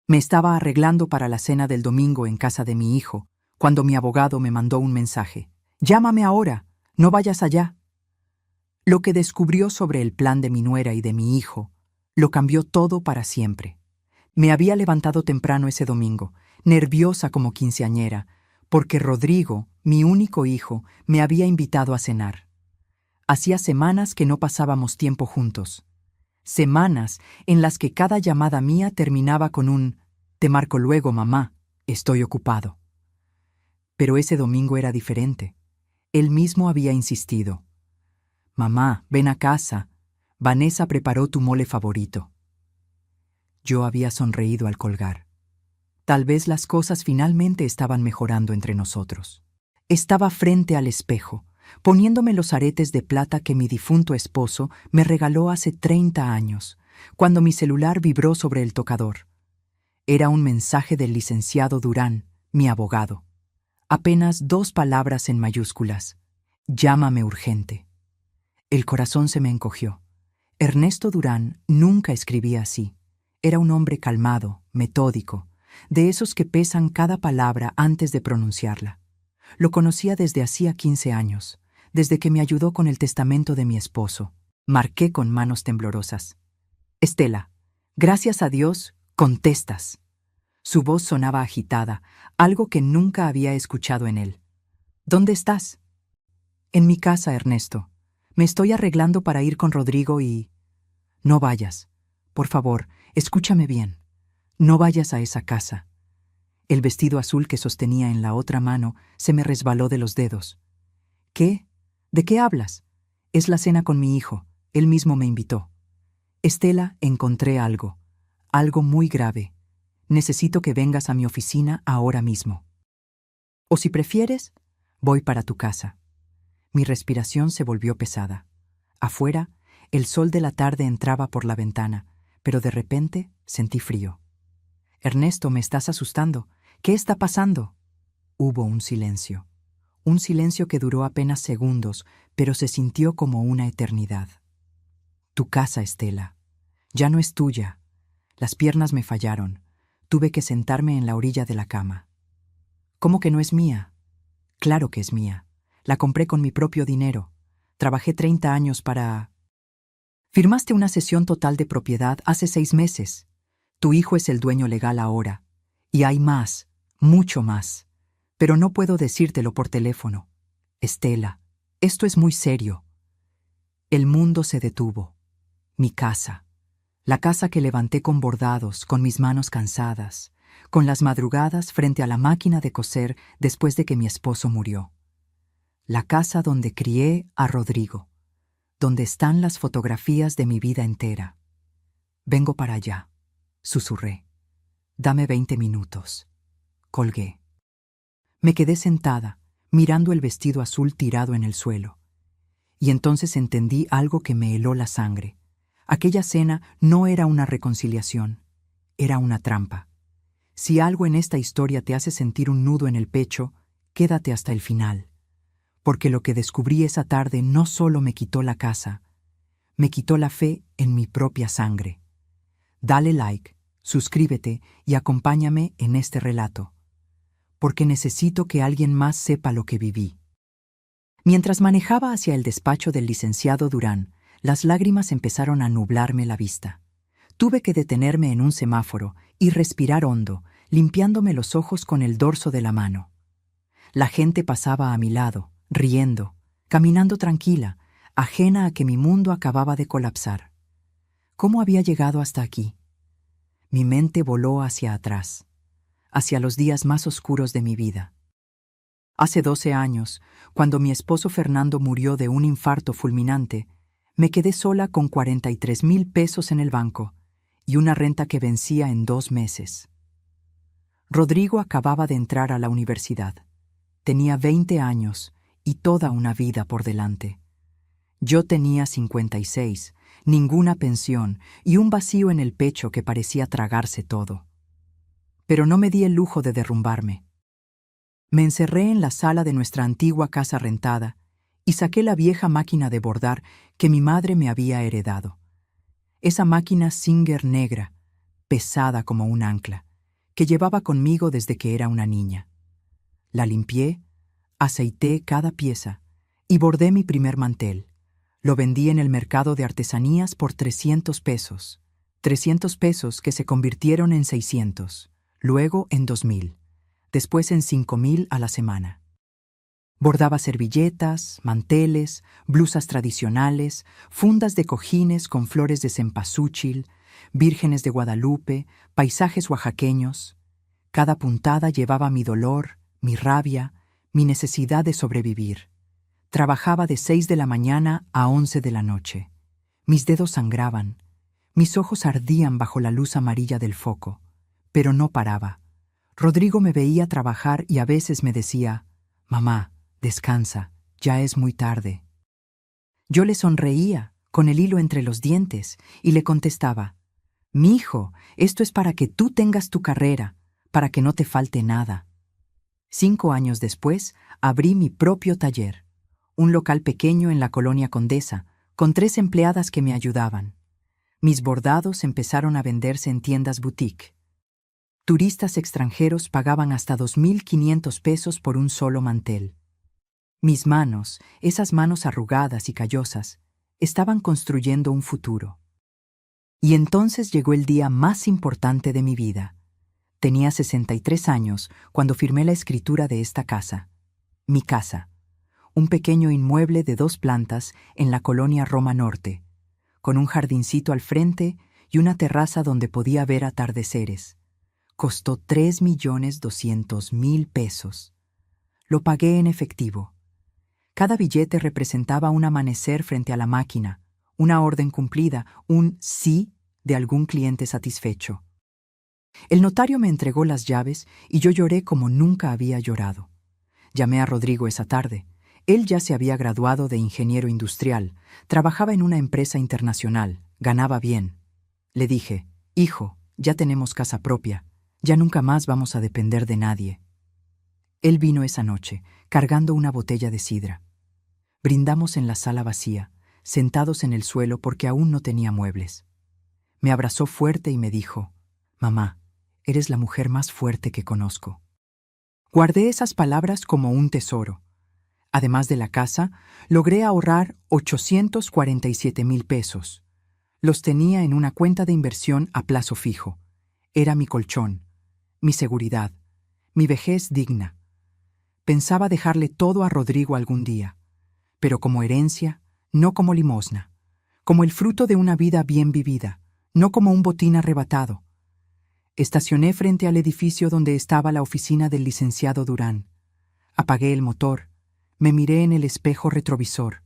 Me estaba arreglando para la cena del domingo en casa de mi hijo, cuando mi abogado me mandó un mensaje. «Llámame ahora, no vayas allá». Lo que descubrió sobre el plan de mi nuera y de mi hijo lo cambió todo para siempre. Me había levantado temprano ese domingo, nerviosa como quinceañera, porque Rodrigo, mi único hijo, me había invitado a cenar. Hacía semanas que no pasábamos tiempo juntos. Semanas en las que cada llamada mía terminaba con un «Te marco luego, mamá, estoy ocupado». Pero ese domingo era diferente. Él mismo había insistido. «Mamá, ven a casa. Vanessa preparó tu mole favorito». Yo había sonreído al colgar. Tal vez las cosas finalmente estaban mejorando entre nosotros. Estaba frente al espejo, poniéndome los aretes de plata que mi difunto esposo me regaló hace 30 años, cuando mi celular vibró sobre el tocador. Era un mensaje del licenciado Durán, mi abogado. Apenas 2 palabras en mayúsculas. «Llámame urgente». El corazón se me encogió. Ernesto Durán nunca escribía así. Era un hombre calmado, metódico, de esos que pesan cada palabra antes de pronunciarla. Lo conocía desde hacía 15 años, desde que me ayudó con el testamento de mi esposo. Marqué con manos temblorosas. «Estela, gracias a Dios, contestas». Su voz sonaba agitada, algo que nunca había escuchado en él. «¿Dónde estás?» «En mi casa, Ernesto. Me estoy arreglando para ir con Rodrigo y...» «No vayas. Por favor, escúchame bien. No vayas a esa casa». El vestido azul que sostenía en la otra mano se me resbaló de los dedos. «¿Qué? ¿De qué hablas?» «Es la cena con mi hijo. Él mismo me invitó». «Estela, encontré algo. Algo muy grave. Necesito que vengas a mi oficina ahora mismo. O si prefieres, voy para tu casa». Mi respiración se volvió pesada. Afuera, el sol de la tarde entraba por la ventana, pero de repente sentí frío. «Ernesto, me estás asustando. ¿Qué está pasando?» Hubo un silencio que duró apenas segundos, pero se sintió como una eternidad. «Tu casa, Estela. Ya no es tuya. Las piernas me fallaron. Tuve que sentarme en la orilla de la cama». «¿Cómo que no es mía?» «Claro que es mía. La compré con mi propio dinero. Trabajé 30 años para...» «Firmaste una cesión total de propiedad hace 6 meses. Tu hijo es el dueño legal ahora. Y hay más, mucho más. Pero no puedo decírtelo por teléfono. Estela, esto es muy serio». El mundo se detuvo. Mi casa. La casa que levanté con bordados, con mis manos cansadas, con las madrugadas frente a la máquina de coser después de que mi esposo murió. La casa donde crié a Rodrigo, donde están las fotografías de mi vida entera. «Vengo para allá», susurré. «Dame 20 minutos». Colgué. Me quedé sentada, mirando el vestido azul tirado en el suelo. Y entonces entendí algo que me heló la sangre. Aquella cena no era una reconciliación, era una trampa. Si algo en esta historia te hace sentir un nudo en el pecho, quédate hasta el final. Porque lo que descubrí esa tarde no solo me quitó la casa, me quitó la fe en mi propia sangre. Dale like, suscríbete y acompáñame en este relato, porque necesito que alguien más sepa lo que viví. Mientras manejaba hacia el despacho del licenciado Durán, las lágrimas empezaron a nublarme la vista. Tuve que detenerme en un semáforo y respirar hondo, limpiándome los ojos con el dorso de la mano. La gente pasaba a mi lado, riendo, caminando tranquila, ajena a que mi mundo acababa de colapsar. ¿Cómo había llegado hasta aquí? Mi mente voló hacia atrás, hacia los días más oscuros de mi vida. Hace 12 años, cuando mi esposo Fernando murió de un infarto fulminante, me quedé sola con 43,000 pesos en el banco y una renta que vencía en 2 meses. Rodrigo acababa de entrar a la universidad. Tenía 20 años y toda una vida por delante. Yo tenía 56, ninguna pensión y un vacío en el pecho que parecía tragarse todo. Pero no me di el lujo de derrumbarme. Me encerré en la sala de nuestra antigua casa rentada y saqué la vieja máquina de bordar que mi madre me había heredado. Esa máquina Singer negra, pesada como un ancla, que llevaba conmigo desde que era una niña. La limpié, aceité cada pieza y bordé mi primer mantel. Lo vendí en el mercado de artesanías por 300 pesos. 300 pesos que se convirtieron en 600, luego en 2000, después en 5000 a la semana. Bordaba servilletas, manteles, blusas tradicionales, fundas de cojines con flores de cempasúchil, vírgenes de Guadalupe, paisajes oaxaqueños. Cada puntada llevaba mi dolor, mi rabia, mi necesidad de sobrevivir. Trabajaba de 6 de la mañana a 11 de la noche. Mis dedos sangraban, mis ojos ardían bajo la luz amarilla del foco, pero no paraba. Rodrigo me veía trabajar y a veces me decía: «Mamá, descansa, ya es muy tarde». Yo le sonreía, con el hilo entre los dientes, y le contestaba: «Mijo, esto es para que tú tengas tu carrera, para que no te falte nada». 5 años después, abrí mi propio taller, un local pequeño en la colonia Condesa, con 3 empleadas que me ayudaban. Mis bordados empezaron a venderse en tiendas boutique. Turistas extranjeros pagaban hasta 2.500 pesos por un solo mantel. Mis manos, esas manos arrugadas y callosas, estaban construyendo un futuro. Y entonces llegó el día más importante de mi vida. Tenía 63 años cuando firmé la escritura de esta casa. Mi casa, un pequeño inmueble de 2 plantas en la colonia Roma Norte, con un jardincito al frente y una terraza donde podía ver atardeceres. Costó 3.200.000 pesos. Lo pagué en efectivo. Cada billete representaba un amanecer frente a la máquina, una orden cumplida, un sí de algún cliente satisfecho. El notario me entregó las llaves y yo lloré como nunca había llorado. Llamé a Rodrigo esa tarde. Él ya se había graduado de ingeniero industrial, trabajaba en una empresa internacional, ganaba bien. Le dije: «Hijo, ya tenemos casa propia, ya nunca más vamos a depender de nadie». Él vino esa noche, cargando una botella de sidra. Brindamos en la sala vacía, sentados en el suelo porque aún no tenía muebles. Me abrazó fuerte y me dijo: «Mamá, eres la mujer más fuerte que conozco». Guardé esas palabras como un tesoro. Además de la casa, logré ahorrar 847.000 pesos. Los tenía en una cuenta de inversión a plazo fijo. Era mi colchón, mi seguridad, mi vejez digna. Pensaba dejarle todo a Rodrigo algún día, pero como herencia, no como limosna, como el fruto de una vida bien vivida, no como un botín arrebatado. Estacioné frente al edificio donde estaba la oficina del licenciado Durán. Apagué el motor. Me miré en el espejo retrovisor.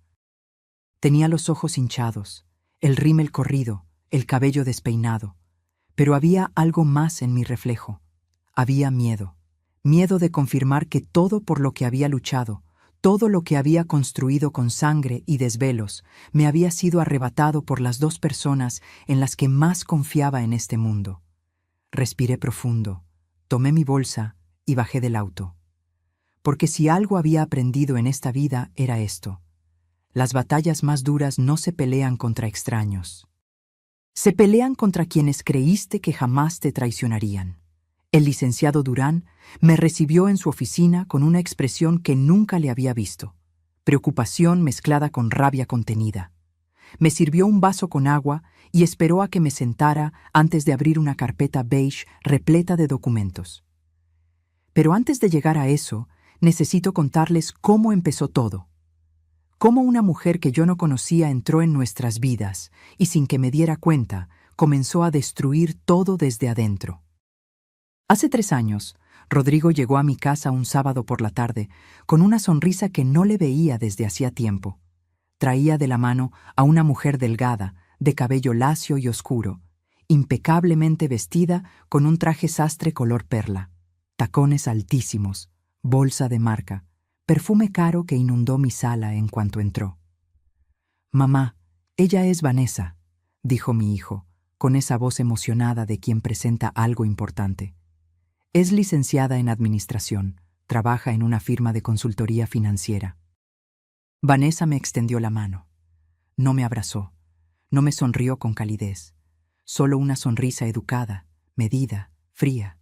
Tenía los ojos hinchados, el rímel corrido, el cabello despeinado. Pero había algo más en mi reflejo. Había miedo. Miedo de confirmar que todo por lo que había luchado, todo lo que había construido con sangre y desvelos, me había sido arrebatado por las 2 personas en las que más confiaba en este mundo. Respiré profundo, tomé mi bolsa y bajé del auto. Porque si algo había aprendido en esta vida era esto: las batallas más duras no se pelean contra extraños. Se pelean contra quienes creíste que jamás te traicionarían. El licenciado Durán me recibió en su oficina con una expresión que nunca le había visto: preocupación mezclada con rabia contenida. Me sirvió un vaso con agua y esperó a que me sentara antes de abrir una carpeta beige repleta de documentos. Pero antes de llegar a eso, necesito contarles cómo empezó todo. Cómo una mujer que yo no conocía entró en nuestras vidas y, sin que me diera cuenta, comenzó a destruir todo desde adentro. Hace 3 años, Rodrigo llegó a mi casa un sábado por la tarde con una sonrisa que no le veía desde hacía tiempo. Traía de la mano a una mujer delgada, de cabello lacio y oscuro, impecablemente vestida con un traje sastre color perla, tacones altísimos, bolsa de marca, perfume caro que inundó mi sala en cuanto entró. «Mamá, ella es Vanessa», dijo mi hijo, con esa voz emocionada de quien presenta algo importante. Es licenciada en administración, trabaja en una firma de consultoría financiera. Vanessa me extendió la mano. No me abrazó, no me sonrió con calidez, solo una sonrisa educada, medida, fría.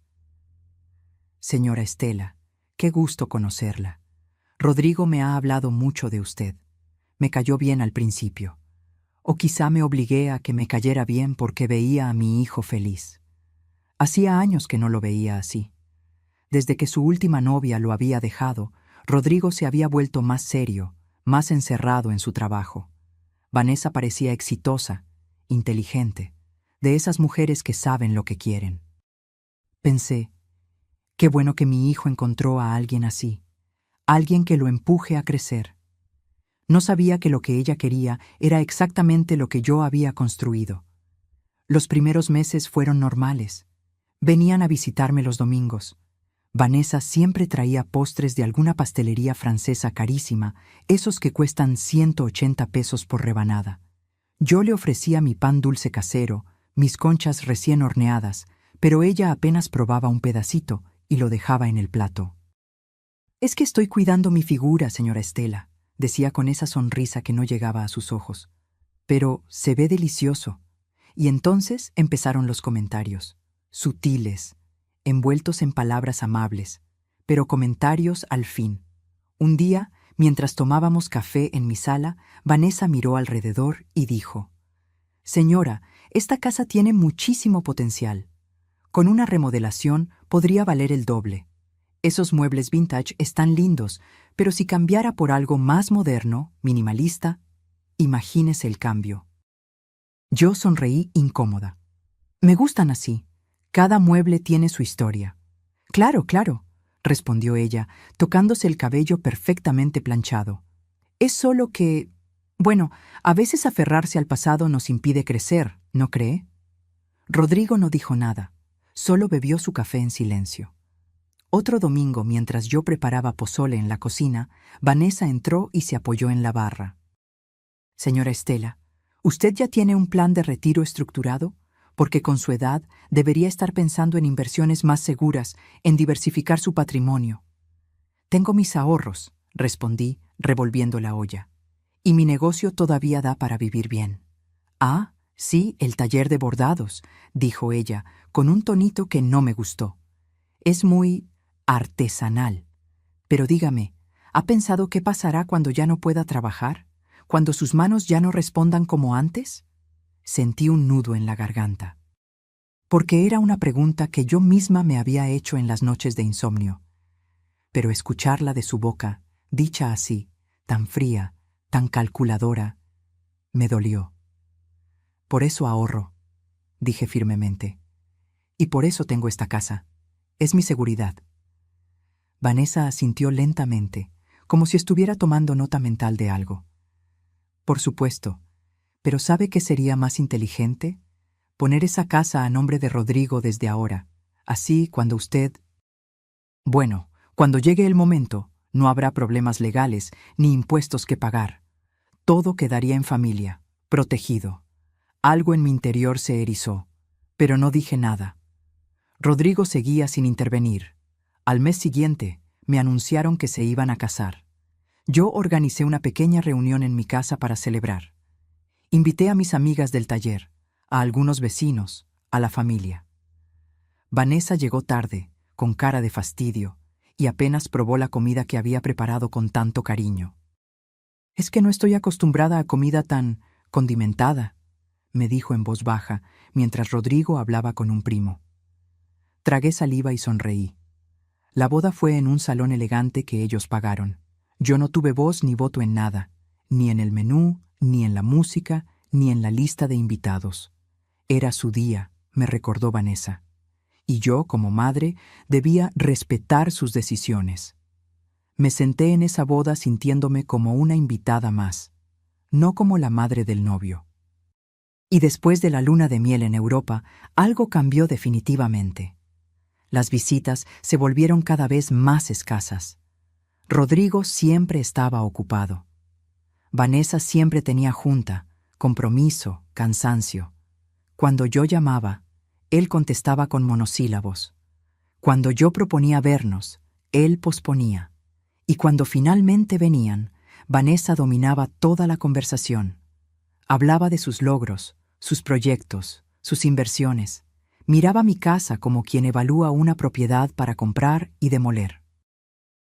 Señora Estela, qué gusto conocerla. Rodrigo me ha hablado mucho de usted. Me cayó bien al principio. O quizá me obligué a que me cayera bien porque veía a mi hijo feliz. Hacía años que no lo veía así. Desde que su última novia lo había dejado, Rodrigo se había vuelto más serio, más encerrado en su trabajo. Vanessa parecía exitosa, inteligente, de esas mujeres que saben lo que quieren. Pensé, qué bueno que mi hijo encontró a alguien así, alguien que lo empuje a crecer. No sabía que lo que ella quería era exactamente lo que yo había construido. Los primeros meses fueron normales. Venían a visitarme los domingos. Vanessa siempre traía postres de alguna pastelería francesa carísima, esos que cuestan 180 pesos por rebanada. Yo le ofrecía mi pan dulce casero, mis conchas recién horneadas, pero ella apenas probaba un pedacito y lo dejaba en el plato. «Es que estoy cuidando mi figura, señora Estela», decía con esa sonrisa que no llegaba a sus ojos. «Pero se ve delicioso». Y entonces empezaron los comentarios, sutiles, envueltos en palabras amables, pero comentarios al fin. Un día, mientras tomábamos café en mi sala, Vanessa miró alrededor y dijo: «Señora, esta casa tiene muchísimo potencial. Con una remodelación podría valer el doble. Esos muebles vintage están lindos, pero si cambiara por algo más moderno, minimalista, imagínese el cambio». Yo sonreí incómoda. «Me gustan así. Cada mueble tiene su historia». «Claro, claro», respondió ella, tocándose el cabello perfectamente planchado. «Es solo que... bueno, a veces aferrarse al pasado nos impide crecer, ¿no cree?». Rodrigo no dijo nada, solo bebió su café en silencio. Otro domingo, mientras yo preparaba pozole en la cocina, Vanessa entró y se apoyó en la barra. «Señora Estela, ¿usted ya tiene un plan de retiro estructurado? Porque con su edad debería estar pensando en inversiones más seguras, en diversificar su patrimonio». «Tengo mis ahorros», respondí, revolviendo la olla. «Y mi negocio todavía da para vivir bien». «Ah, sí, el taller de bordados», dijo ella, con un tonito que no me gustó. «Es muy artesanal. Pero dígame, ¿ha pensado qué pasará cuando ya no pueda trabajar? ¿Cuando sus manos ya no respondan como antes?». Sentí un nudo en la garganta. Porque era una pregunta que yo misma me había hecho en las noches de insomnio. Pero escucharla de su boca, dicha así, tan fría, tan calculadora, me dolió. «Por eso ahorro», dije firmemente. «Y por eso tengo esta casa. Es mi seguridad». Vanessa asintió lentamente, como si estuviera tomando nota mental de algo. «Por supuesto, pero ¿sabe qué sería más inteligente? Poner esa casa a nombre de Rodrigo desde ahora. Así, cuando usted... bueno, cuando llegue el momento, no habrá problemas legales ni impuestos que pagar. Todo quedaría en familia, protegido». Algo en mi interior se erizó, pero no dije nada. Rodrigo seguía sin intervenir. Al mes siguiente, me anunciaron que se iban a casar. Yo organicé una pequeña reunión en mi casa para celebrar. Invité a mis amigas del taller, a algunos vecinos, a la familia. Vanessa llegó tarde, con cara de fastidio, y apenas probó la comida que había preparado con tanto cariño. «Es que no estoy acostumbrada a comida tan condimentada», me dijo en voz baja, mientras Rodrigo hablaba con un primo. Tragué saliva y sonreí. La boda fue en un salón elegante que ellos pagaron. Yo no tuve voz ni voto en nada, ni en el menú, ni en la música, ni en la lista de invitados. Era su día, me recordó Vanessa. Y yo, como madre, debía respetar sus decisiones. Me senté en esa boda sintiéndome como una invitada más, no como la madre del novio. Y después de la luna de miel en Europa, algo cambió definitivamente. Las visitas se volvieron cada vez más escasas. Rodrigo siempre estaba ocupado. Vanessa siempre tenía junta, compromiso, cansancio. Cuando yo llamaba, él contestaba con monosílabos. Cuando yo proponía vernos, él posponía. Y cuando finalmente venían, Vanessa dominaba toda la conversación. Hablaba de sus logros, sus proyectos, sus inversiones. Miraba mi casa como quien evalúa una propiedad para comprar y demoler.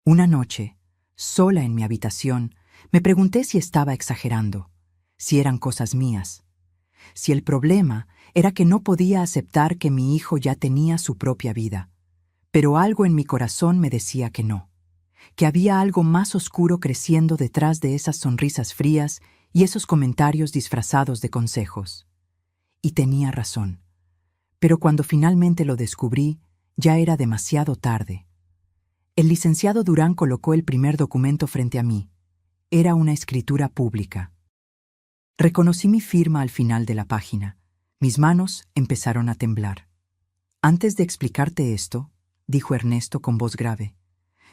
Una noche, sola en mi habitación, me pregunté si estaba exagerando, si eran cosas mías, si el problema era que no podía aceptar que mi hijo ya tenía su propia vida, pero algo en mi corazón me decía que no, que había algo más oscuro creciendo detrás de esas sonrisas frías y esos comentarios disfrazados de consejos. Y tenía razón. Pero cuando finalmente lo descubrí, ya era demasiado tarde. El licenciado Durán colocó el primer documento frente a mí. Era una escritura pública. Reconocí mi firma al final de la página. Mis manos empezaron a temblar. Antes de explicarte esto, dijo Ernesto con voz grave,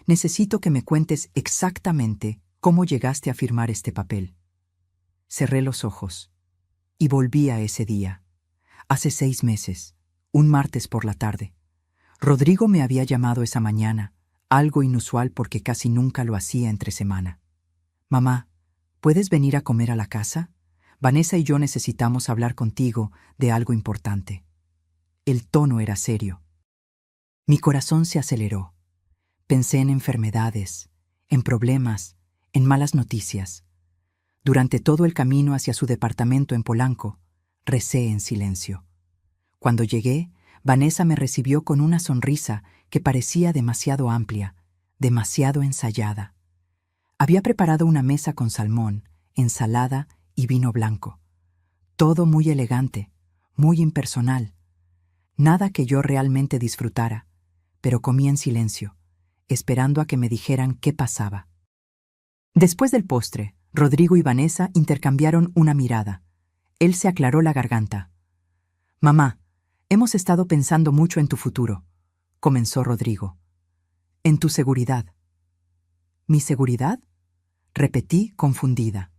necesito que me cuentes exactamente cómo llegaste a firmar este papel. Cerré los ojos y volví a ese día. Hace 6 meses, un martes por la tarde. Rodrigo me había llamado esa mañana, algo inusual porque casi nunca lo hacía entre semana. Mamá, ¿puedes venir a comer a la casa? Vanessa y yo necesitamos hablar contigo de algo importante. El tono era serio. Mi corazón se aceleró. Pensé en enfermedades, en problemas, en malas noticias. Durante todo el camino hacia su departamento en Polanco, recé en silencio. Cuando llegué, Vanessa me recibió con una sonrisa que parecía demasiado amplia, demasiado ensayada. Había preparado una mesa con salmón, ensalada y vino blanco. Todo muy elegante, muy impersonal. Nada que yo realmente disfrutara, pero comí en silencio, esperando a que me dijeran qué pasaba. Después del postre, Rodrigo y Vanessa intercambiaron una mirada. Él se aclaró la garganta. Mamá, hemos estado pensando mucho en tu futuro, comenzó Rodrigo. En tu seguridad. ¿Mi seguridad? Repetí, confundida.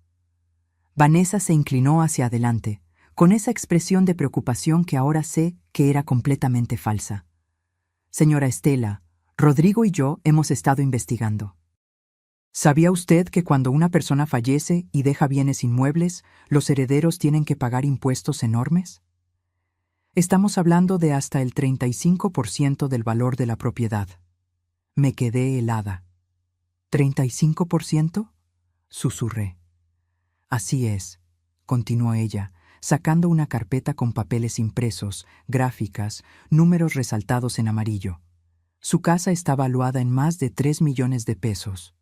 Vanessa se inclinó hacia adelante, con esa expresión de preocupación que ahora sé que era completamente falsa. Señora Estela, Rodrigo y yo hemos estado investigando. ¿Sabía usted que cuando una persona fallece y deja bienes inmuebles, los herederos tienen que pagar impuestos enormes? Estamos hablando de hasta el 35% del valor de la propiedad. Me quedé helada. ¿35%? Susurré. Así es, continuó ella, sacando una carpeta con papeles impresos, gráficas, números resaltados en amarillo. Su casa está valuada en más de 3 millones de pesos.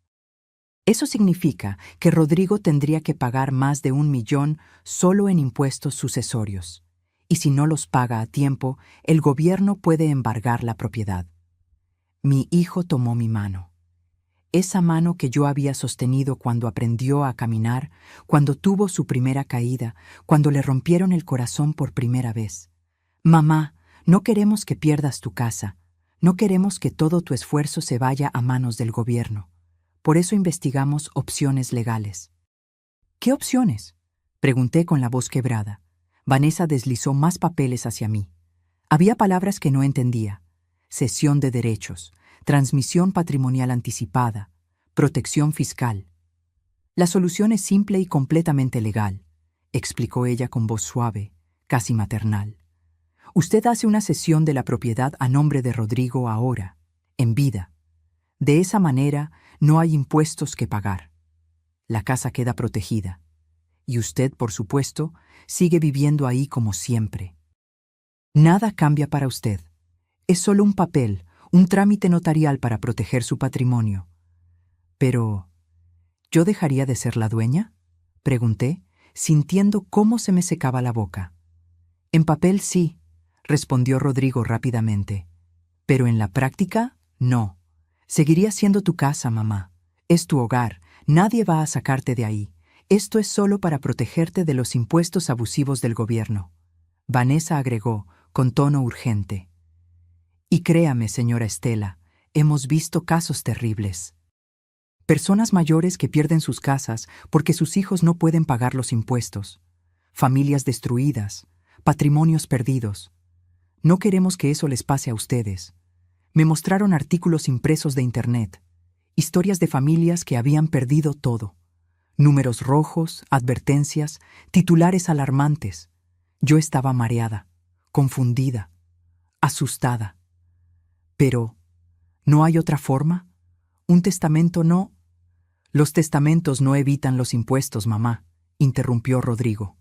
Eso significa que Rodrigo tendría que pagar más de 1 millón solo en impuestos sucesorios. Y si no los paga a tiempo, el gobierno puede embargar la propiedad. Mi hijo tomó mi mano. Esa mano que yo había sostenido cuando aprendió a caminar, cuando tuvo su primera caída, cuando le rompieron el corazón por primera vez. Mamá, no queremos que pierdas tu casa. No queremos que todo tu esfuerzo se vaya a manos del gobierno. Por eso investigamos opciones legales. ¿Qué opciones? Pregunté con la voz quebrada. Vanessa deslizó más papeles hacia mí. Había palabras que no entendía. Cesión de derechos, transmisión patrimonial anticipada, protección fiscal. La solución es simple y completamente legal, explicó ella con voz suave, casi maternal. Usted hace una cesión de la propiedad a nombre de Rodrigo ahora, en vida. De esa manera no hay impuestos que pagar. La casa queda protegida. Y usted, por supuesto, sigue viviendo ahí como siempre. Nada cambia para usted. Es solo un papel, un trámite notarial para proteger su patrimonio. Pero, ¿yo dejaría de ser la dueña? Pregunté, sintiendo cómo se me secaba la boca. En papel sí, respondió Rodrigo rápidamente. Pero en la práctica, no. Seguiría siendo tu casa, mamá. Es tu hogar. Nadie va a sacarte de ahí. Esto es solo para protegerte de los impuestos abusivos del gobierno. Vanessa agregó, con tono urgente. Y créame, señora Estela, hemos visto casos terribles. Personas mayores que pierden sus casas porque sus hijos no pueden pagar los impuestos. Familias destruidas, patrimonios perdidos. No queremos que eso les pase a ustedes. Me mostraron artículos impresos de Internet, historias de familias que habían perdido todo. Números rojos, advertencias, titulares alarmantes. Yo estaba mareada, confundida. asustada. Pero, ¿no hay otra forma? ¿Un testamento no? Los testamentos no evitan los impuestos, mamá, interrumpió Rodrigo.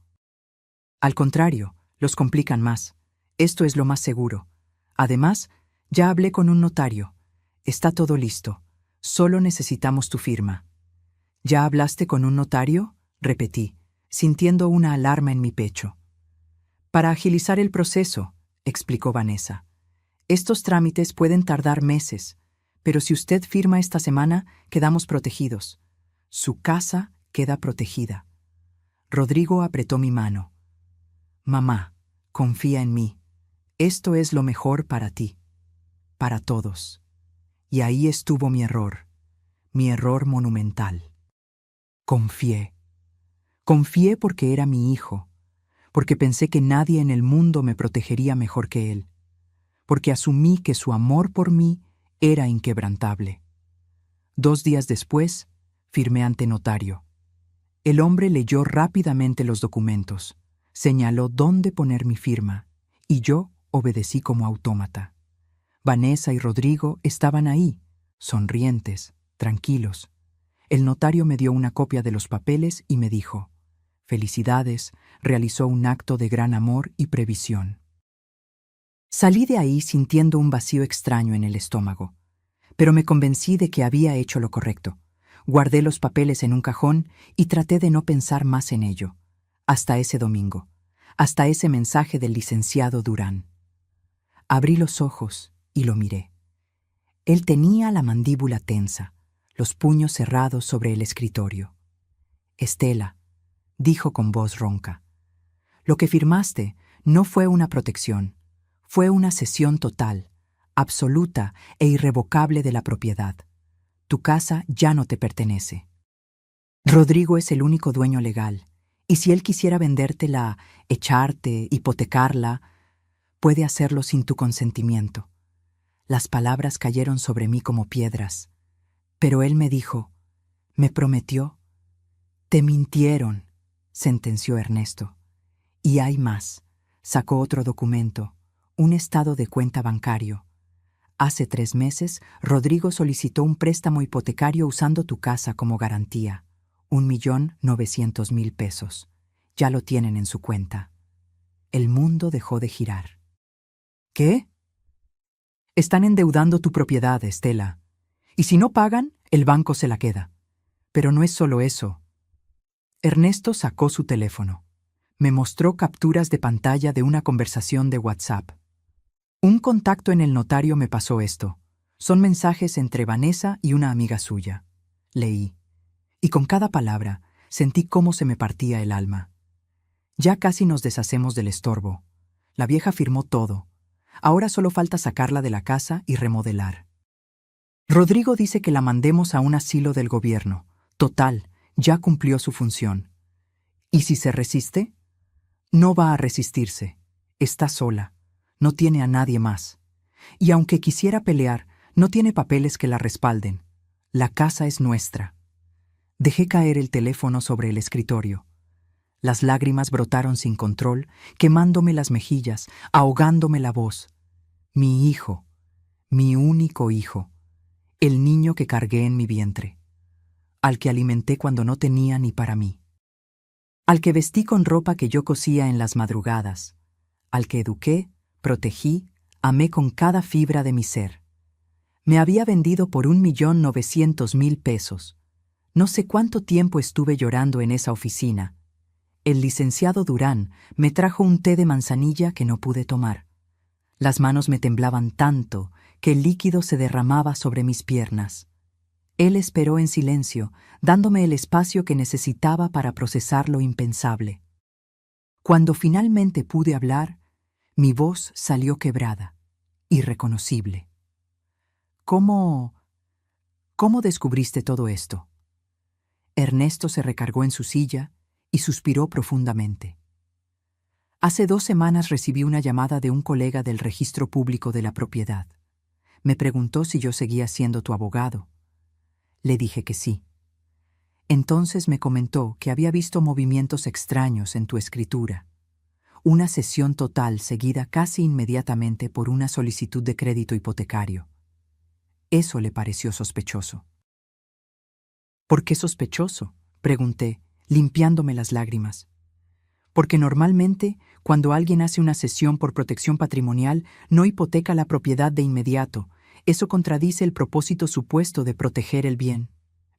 Al contrario, los complican más. Esto es lo más seguro. Además, ya hablé con un notario. Está todo listo. Solo necesitamos tu firma. ¿Ya hablaste con un notario?, repetí, sintiendo una alarma en mi pecho. Para agilizar el proceso, explicó Vanessa. Estos trámites pueden tardar meses, pero si usted firma esta semana, quedamos protegidos. Su casa queda protegida. Rodrigo apretó mi mano. Mamá, confía en mí. Esto es lo mejor para ti, para todos. Y ahí estuvo mi error monumental. Confié. Confié porque era mi hijo, porque pensé que nadie en el mundo me protegería mejor que él, porque asumí que su amor por mí era inquebrantable. 2 días después, firmé ante notario. El hombre leyó rápidamente los documentos, señaló dónde poner mi firma, y yo obedecí como autómata. Vanessa y Rodrigo estaban ahí, sonrientes, tranquilos. El notario me dio una copia de los papeles y me dijo: «Felicidades, realizó un acto de gran amor y previsión». Salí de ahí sintiendo un vacío extraño en el estómago, pero me convencí de que había hecho lo correcto. Guardé los papeles en un cajón y traté de no pensar más en ello, hasta ese domingo, hasta ese mensaje del licenciado Durán. Abrí los ojos y lo miré. Él tenía la mandíbula tensa, los puños cerrados sobre el escritorio. «Estela», dijo con voz ronca, «lo que firmaste no fue una protección, fue una cesión total, absoluta e irrevocable de la propiedad. Tu casa ya no te pertenece. Rodrigo es el único dueño legal, y si él quisiera vendértela, echarte, hipotecarla, puede hacerlo sin tu consentimiento». Las palabras cayeron sobre mí como piedras, pero él me dijo, me prometió. «Te mintieron», sentenció Ernesto. «Y hay más». Sacó otro documento, un estado de cuenta bancario. «Hace 3 meses, Rodrigo solicitó un préstamo hipotecario usando tu casa como garantía. 1.900.000 pesos. Ya lo tienen en su cuenta». El mundo dejó de girar. «¿Qué? Están endeudando tu propiedad, Estela. Y si no pagan, el banco se la queda. Pero no es solo eso». Ernesto sacó su teléfono. Me mostró capturas de pantalla de una conversación de WhatsApp. «Un contacto en el notario me pasó esto. Son mensajes entre Vanessa y una amiga suya». Leí. Y con cada palabra sentí cómo se me partía el alma. Ya casi nos deshacemos del estorbo. La vieja firmó todo. Ahora solo falta sacarla de la casa y remodelar. Rodrigo dice que la mandemos a un asilo del gobierno. Total, ya cumplió su función. ¿Y si se resiste? No va a resistirse. Está sola. No tiene a nadie más. Y aunque quisiera pelear, no tiene papeles que la respalden. La casa es nuestra. Dejé caer el teléfono sobre el escritorio. Las lágrimas brotaron sin control, quemándome las mejillas, ahogándome la voz. Mi hijo, mi único hijo, el niño que cargué en mi vientre, al que alimenté cuando no tenía ni para mí, al que vestí con ropa que yo cosía en las madrugadas, al que eduqué, protegí, amé con cada fibra de mi ser. Me había vendido por 1.900.000 pesos. No sé cuánto tiempo estuve llorando en esa oficina. El licenciado Durán me trajo un té de manzanilla que no pude tomar. Las manos me temblaban tanto que el líquido se derramaba sobre mis piernas. Él esperó en silencio, dándome el espacio que necesitaba para procesar lo impensable. Cuando finalmente pude hablar, mi voz salió quebrada, irreconocible. ¿Cómo descubriste todo esto?» Ernesto se recargó en su silla y suspiró profundamente. «Hace 2 semanas recibí una llamada de un colega del registro público de la propiedad. Me preguntó si yo seguía siendo tu abogado. Le dije que sí. Entonces me comentó que había visto movimientos extraños en tu escritura. una cesión total seguida casi inmediatamente por una solicitud de crédito hipotecario. Eso le pareció sospechoso. ¿Por qué sospechoso?, pregunté, limpiándome las lágrimas. Porque normalmente, cuando alguien hace una cesión por protección patrimonial, no hipoteca la propiedad de inmediato. Eso contradice el propósito supuesto de proteger el bien.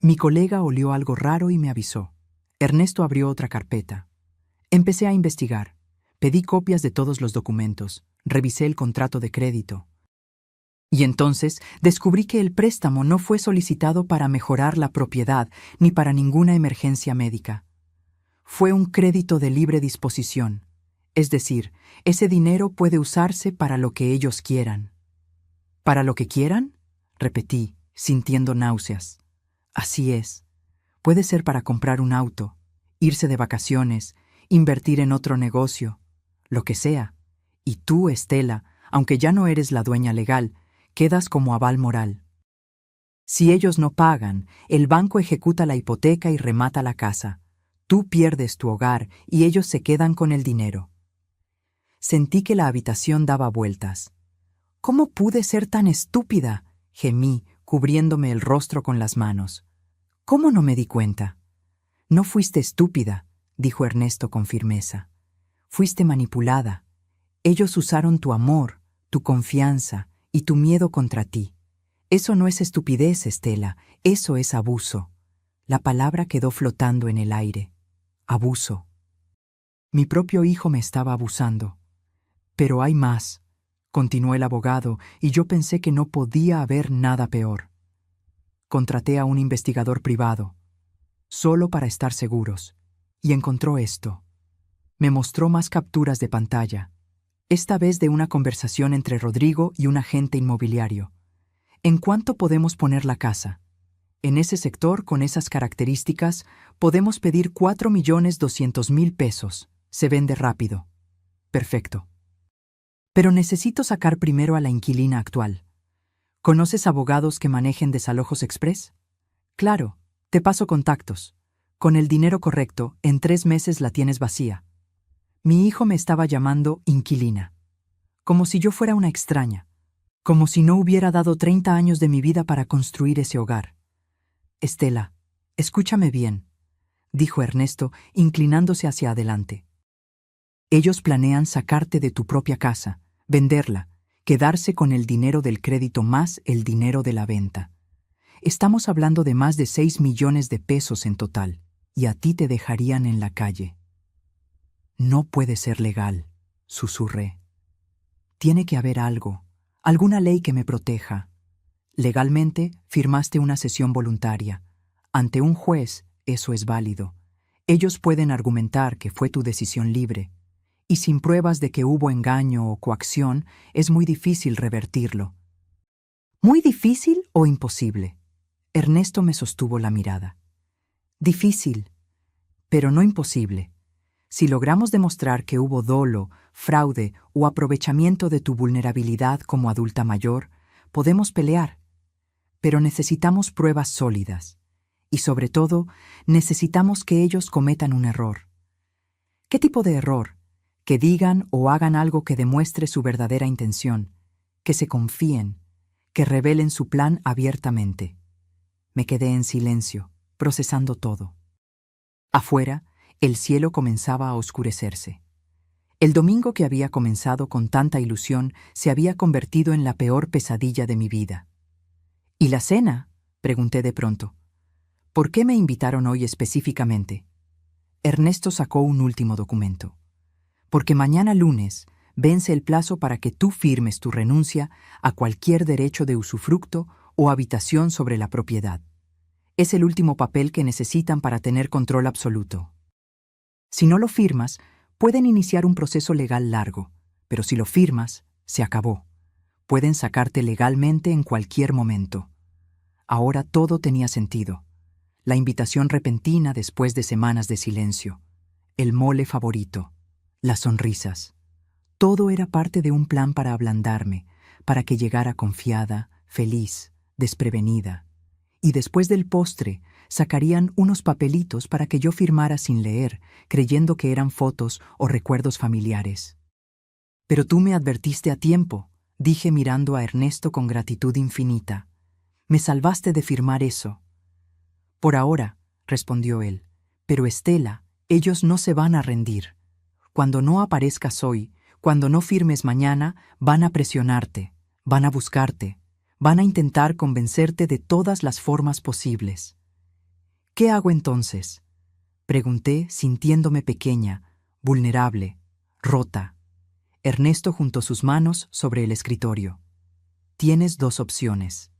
Mi colega olió algo raro y me avisó. Ernesto abrió otra carpeta. Empecé a investigar. Pedí copias de todos los documentos. Revisé el contrato de crédito. Y entonces descubrí que el préstamo no fue solicitado para mejorar la propiedad ni para ninguna emergencia médica. Fue un crédito de libre disposición. Es decir, ese dinero puede usarse para lo que ellos quieran. ¿Para lo que quieran?, repetí, sintiendo náuseas. Así es. Puede ser para comprar un auto, irse de vacaciones, invertir en otro negocio, lo que sea. Y tú, Estela, aunque ya no eres la dueña legal, quedas como aval moral. Si ellos no pagan, el banco ejecuta la hipoteca y remata la casa. Tú pierdes tu hogar y ellos se quedan con el dinero. Sentí que la habitación daba vueltas. ¿Cómo pude ser tan estúpida?, gemí, cubriéndome el rostro con las manos. ¿Cómo no me di cuenta? No fuiste estúpida, dijo Ernesto con firmeza. Fuiste manipulada. Ellos usaron tu amor, tu confianza y tu miedo contra ti. Eso no es estupidez, Estela, eso es abuso. La palabra quedó flotando en el aire. Abuso. Mi propio hijo me estaba abusando. Pero hay más, continuó el abogado, y yo pensé que no podía haber nada peor. Contraté a un investigador privado, solo para estar seguros, y encontró esto. Me mostró más capturas de pantalla, esta vez de una conversación entre Rodrigo y un agente inmobiliario. ¿En cuánto podemos poner la casa? En ese sector, con esas características, podemos pedir 4.200.000 pesos. Se vende rápido. Perfecto. Pero necesito sacar primero a la inquilina actual. ¿Conoces abogados que manejen desalojos express? Claro, te paso contactos. Con el dinero correcto, en 3 meses la tienes vacía. Mi hijo me estaba llamando inquilina. Como si yo fuera una extraña. Como si no hubiera dado 30 años de mi vida para construir ese hogar. Estela, escúchame bien, dijo Ernesto, inclinándose hacia adelante. Ellos planean sacarte de tu propia casa, venderla, quedarse con el dinero del crédito más el dinero de la venta. Estamos hablando de más de 6 millones de pesos en total, y a ti te dejarían en la calle. No puede ser legal, susurré. Tiene que haber algo, alguna ley que me proteja. Legalmente, firmaste una cesión voluntaria. Ante un juez, eso es válido. Ellos pueden argumentar que fue tu decisión libre. Y sin pruebas de que hubo engaño o coacción, es muy difícil revertirlo. ¿Muy difícil o imposible? Ernesto me sostuvo la mirada. Difícil, pero no imposible. Si logramos demostrar que hubo dolo, fraude o aprovechamiento de tu vulnerabilidad como adulta mayor, podemos pelear. Pero necesitamos pruebas sólidas. Y sobre todo, necesitamos que ellos cometan un error. ¿Qué tipo de error? Que digan o hagan algo que demuestre su verdadera intención, que se confíen, que revelen su plan abiertamente. Me quedé en silencio, procesando todo. Afuera, el cielo comenzaba a oscurecerse. El domingo que había comenzado con tanta ilusión se había convertido en la peor pesadilla de mi vida. ¿Y la cena?, pregunté de pronto. ¿Por qué me invitaron hoy específicamente? Ernesto sacó un último documento. Porque mañana lunes vence el plazo para que tú firmes tu renuncia a cualquier derecho de usufructo o habitación sobre la propiedad. Es el último papel que necesitan para tener control absoluto. Si no lo firmas, pueden iniciar un proceso legal largo, pero si lo firmas, se acabó. Pueden sacarte legalmente en cualquier momento. Ahora todo tenía sentido. La invitación repentina después de semanas de silencio. El mole favorito. Las sonrisas. Todo era parte de un plan para ablandarme, para que llegara confiada, feliz, desprevenida. Y después del postre, sacarían unos papelitos para que yo firmara sin leer, creyendo que eran fotos o recuerdos familiares. Pero tú me advertiste a tiempo, dije mirando a Ernesto con gratitud infinita. Me salvaste de firmar eso. Por ahora, respondió él, pero Estela, ellos no se van a rendir. Cuando no aparezcas hoy, cuando no firmes mañana, van a presionarte, van a buscarte, van a intentar convencerte de todas las formas posibles. ¿Qué hago entonces? Pregunté, sintiéndome pequeña, vulnerable, rota. Ernesto juntó sus manos sobre el escritorio. Tienes dos opciones.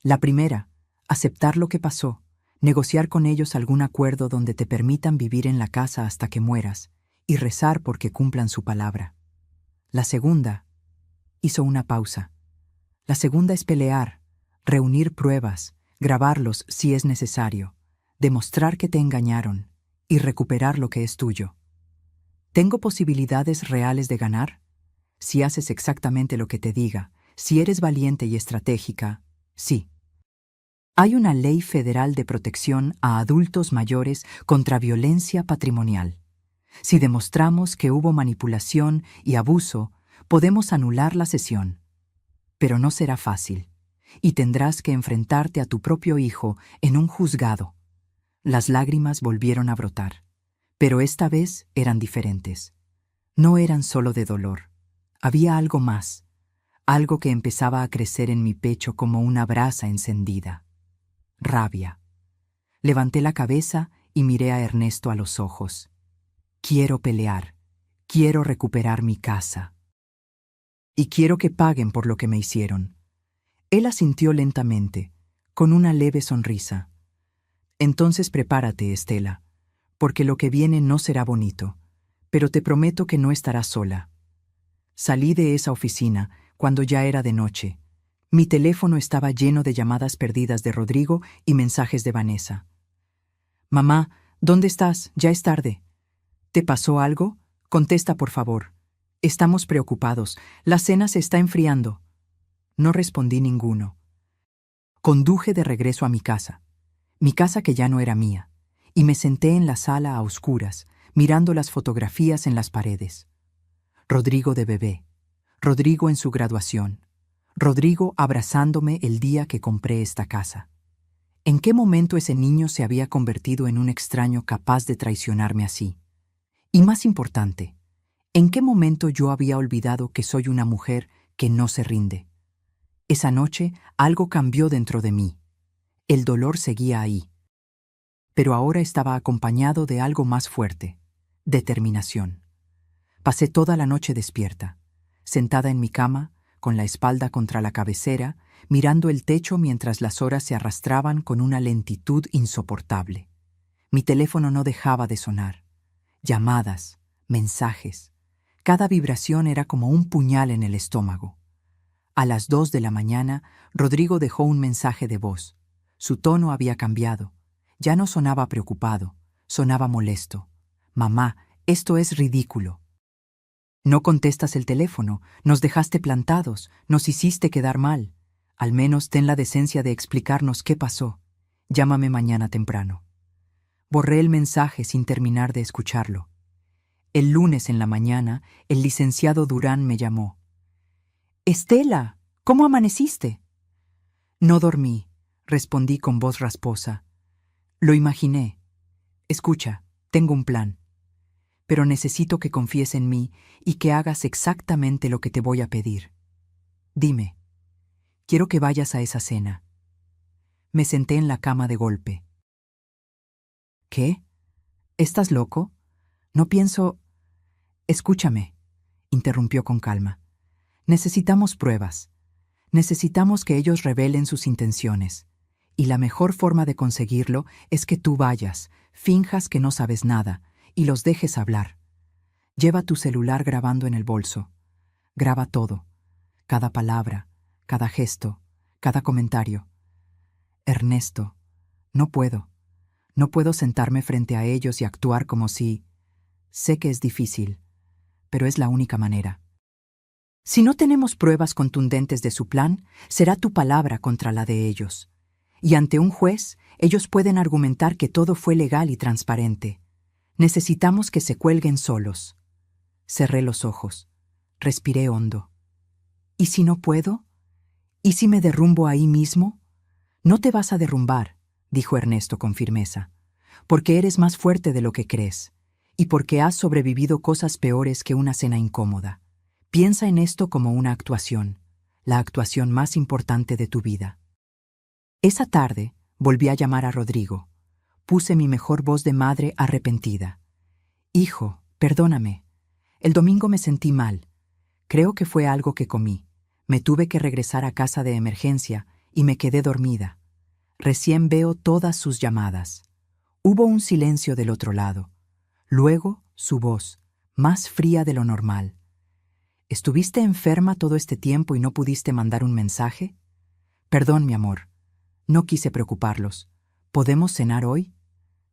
La primera, aceptar lo que pasó, negociar con ellos algún acuerdo donde te permitan vivir en la casa hasta que mueras y rezar porque cumplan su palabra. La segunda, hizo una pausa. La segunda es pelear, reunir pruebas, grabarlos si es necesario, demostrar que te engañaron y recuperar lo que es tuyo. ¿Tengo posibilidades reales de ganar? Si haces exactamente lo que te diga, si eres valiente y estratégica, sí. Hay una ley federal de protección a adultos mayores contra violencia patrimonial. Si demostramos que hubo manipulación y abuso, podemos anular la sesión. Pero no será fácil, y tendrás que enfrentarte a tu propio hijo en un juzgado. Las lágrimas volvieron a brotar, pero esta vez eran diferentes. No eran solo de dolor. Había algo más, algo que empezaba a crecer en mi pecho como una brasa encendida. Rabia. Levanté la cabeza y miré a Ernesto a los ojos. Quiero pelear, quiero recuperar mi casa. Y quiero que paguen por lo que me hicieron. Él asintió lentamente, con una leve sonrisa. Entonces prepárate, Estela, porque lo que viene no será bonito, pero te prometo que no estarás sola. Salí de esa oficina cuando ya era de noche. Mi teléfono estaba lleno de llamadas perdidas de Rodrigo y mensajes de Vanessa. Mamá, ¿dónde estás? Ya es tarde. ¿Te pasó algo? Contesta, por favor. Estamos preocupados. La cena se está enfriando. No respondí ninguno. Conduje de regreso a mi casa que ya no era mía, y me senté en la sala a oscuras, mirando las fotografías en las paredes. Rodrigo de bebé, Rodrigo en su graduación, Rodrigo abrazándome el día que compré esta casa. ¿En qué momento ese niño se había convertido en un extraño capaz de traicionarme así? Y más importante, ¿en qué momento yo había olvidado que soy una mujer que no se rinde? Esa noche algo cambió dentro de mí. El dolor seguía ahí. Pero ahora estaba acompañado de algo más fuerte: determinación. Pasé toda la noche despierta, sentada en mi cama, con la espalda contra la cabecera, mirando el techo mientras las horas se arrastraban con una lentitud insoportable. Mi teléfono no dejaba de sonar. Llamadas, mensajes. Cada vibración era como un puñal en el estómago. A las 2 de la mañana, Rodrigo dejó un mensaje de voz. Su tono había cambiado. Ya no sonaba preocupado, sonaba molesto. Mamá, esto es ridículo. No contestas el teléfono, nos dejaste plantados, nos hiciste quedar mal. Al menos ten la decencia de explicarnos qué pasó. Llámame mañana temprano. Borré el mensaje sin terminar de escucharlo. El lunes en la mañana, el licenciado Durán me llamó. «Estela, ¿cómo amaneciste?» No dormí, respondí con voz rasposa. Lo imaginé. Escucha, tengo un plan. Pero necesito que confíes en mí y que hagas exactamente lo que te voy a pedir. Dime, quiero que vayas a esa cena. Me senté en la cama de golpe. ¿Qué? ¿Estás loco? No pienso... Escúchame, interrumpió con calma. Necesitamos pruebas. Necesitamos que ellos revelen sus intenciones. Y la mejor forma de conseguirlo es que tú vayas, finjas que no sabes nada y los dejes hablar. Lleva tu celular grabando en el bolso. Graba todo, cada palabra, cada gesto, cada comentario. Ernesto, no puedo. No puedo sentarme frente a ellos y actuar como si... Sé que es difícil, pero es la única manera. Si no tenemos pruebas contundentes de su plan, será tu palabra contra la de ellos. y ante un juez ellos pueden argumentar que todo fue legal y transparente. Necesitamos que se cuelguen solos. Cerré los ojos. Respiré hondo. ¿Y si no puedo? ¿Y si me derrumbo ahí mismo? No te vas a derrumbar, dijo Ernesto con firmeza, porque eres más fuerte de lo que crees, y porque has sobrevivido cosas peores que una cena incómoda. Piensa en esto como una actuación, la actuación más importante de tu vida. Esa tarde volví a llamar a Rodrigo. Puse mi mejor voz de madre arrepentida. Hijo, perdóname. El domingo me sentí mal. Creo que fue algo que comí. Me tuve que regresar a casa de emergencia y me quedé dormida. Recién veo todas sus llamadas. Hubo un silencio del otro lado. Luego, su voz, más fría de lo normal. ¿Estuviste enferma todo este tiempo y no pudiste mandar un mensaje? Perdón, mi amor. No quise preocuparlos. ¿Podemos cenar hoy?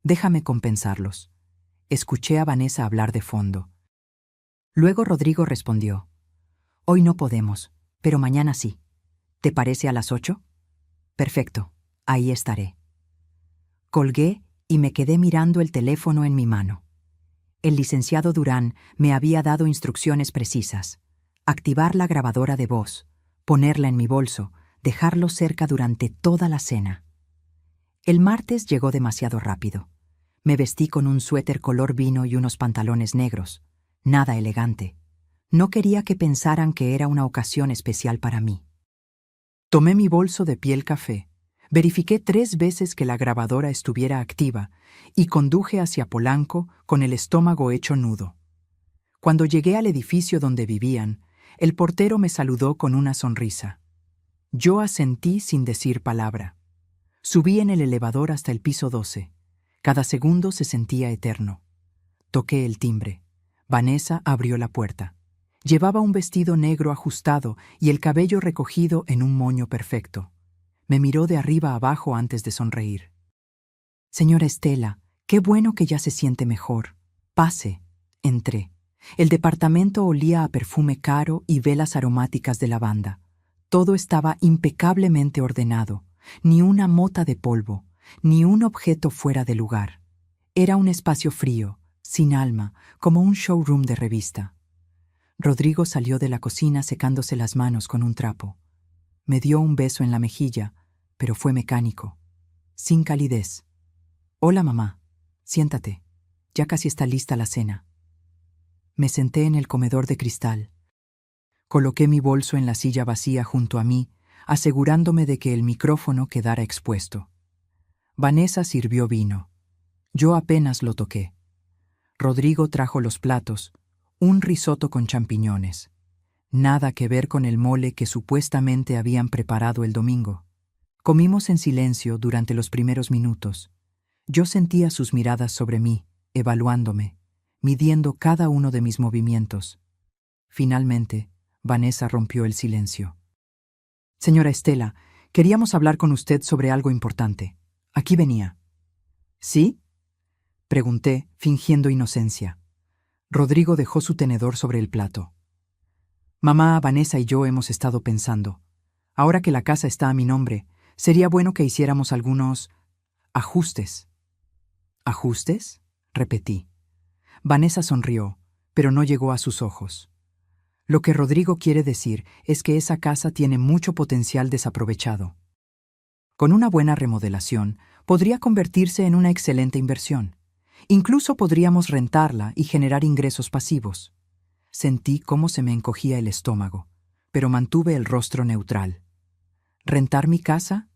Déjame compensarlos. Escuché a Vanessa hablar de fondo. Luego Rodrigo respondió. Hoy no podemos, pero mañana sí. ¿Te parece a las 8? Perfecto, ahí estaré. Colgué y me quedé mirando el teléfono en mi mano. El licenciado Durán me había dado instrucciones precisas. Activar la grabadora de voz, ponerla en mi bolso, dejarlo cerca durante toda la cena. El martes llegó demasiado rápido. Me vestí con un suéter color vino y unos pantalones negros. Nada elegante. No quería que pensaran que era una ocasión especial para mí. Tomé mi bolso de piel café, verifiqué 3 veces que la grabadora estuviera activa y conduje hacia Polanco con el estómago hecho nudo. Cuando llegué al edificio donde vivían, el portero me saludó con una sonrisa. Yo asentí sin decir palabra. Subí en el elevador hasta el piso 12. Cada segundo se sentía eterno. Toqué el timbre. Vanessa abrió la puerta. Llevaba un vestido negro ajustado y el cabello recogido en un moño perfecto. Me miró de arriba a abajo antes de sonreír. Señora Estela, qué bueno que ya se siente mejor. Pase. Entré. El departamento olía a perfume caro y velas aromáticas de lavanda. Todo estaba impecablemente ordenado, ni una mota de polvo, ni un objeto fuera de lugar. Era un espacio frío, sin alma, como un showroom de revista. Rodrigo salió de la cocina secándose las manos con un trapo. Me dio un beso en la mejilla, pero fue mecánico, sin calidez. Hola, mamá. Siéntate. Ya casi está lista la cena. Me senté en el comedor de cristal. Coloqué mi bolso en la silla vacía junto a mí, asegurándome de que el micrófono quedara expuesto. Vanessa sirvió vino. Yo apenas lo toqué. Rodrigo trajo los platos, un risotto con champiñones. Nada que ver con el mole que supuestamente habían preparado el domingo. Comimos en silencio durante los primeros minutos. Yo sentía sus miradas sobre mí, evaluándome, midiendo cada uno de mis movimientos. Finalmente, Vanessa rompió el silencio. Señora Estela, queríamos hablar con usted sobre algo importante. Aquí venía. ¿Sí? Pregunté, fingiendo inocencia. Rodrigo dejó su tenedor sobre el plato. Mamá, Vanessa y yo hemos estado pensando. Ahora que la casa está a mi nombre, sería bueno que hiciéramos algunos ajustes. ¿Ajustes? Repetí. Vanessa sonrió, pero no llegó a sus ojos. Lo que Rodrigo quiere decir es que esa casa tiene mucho potencial desaprovechado. Con una buena remodelación, podría convertirse en una excelente inversión. Incluso podríamos rentarla y generar ingresos pasivos. Sentí cómo se me encogía el estómago, pero mantuve el rostro neutral. ¿Rentar mi casa?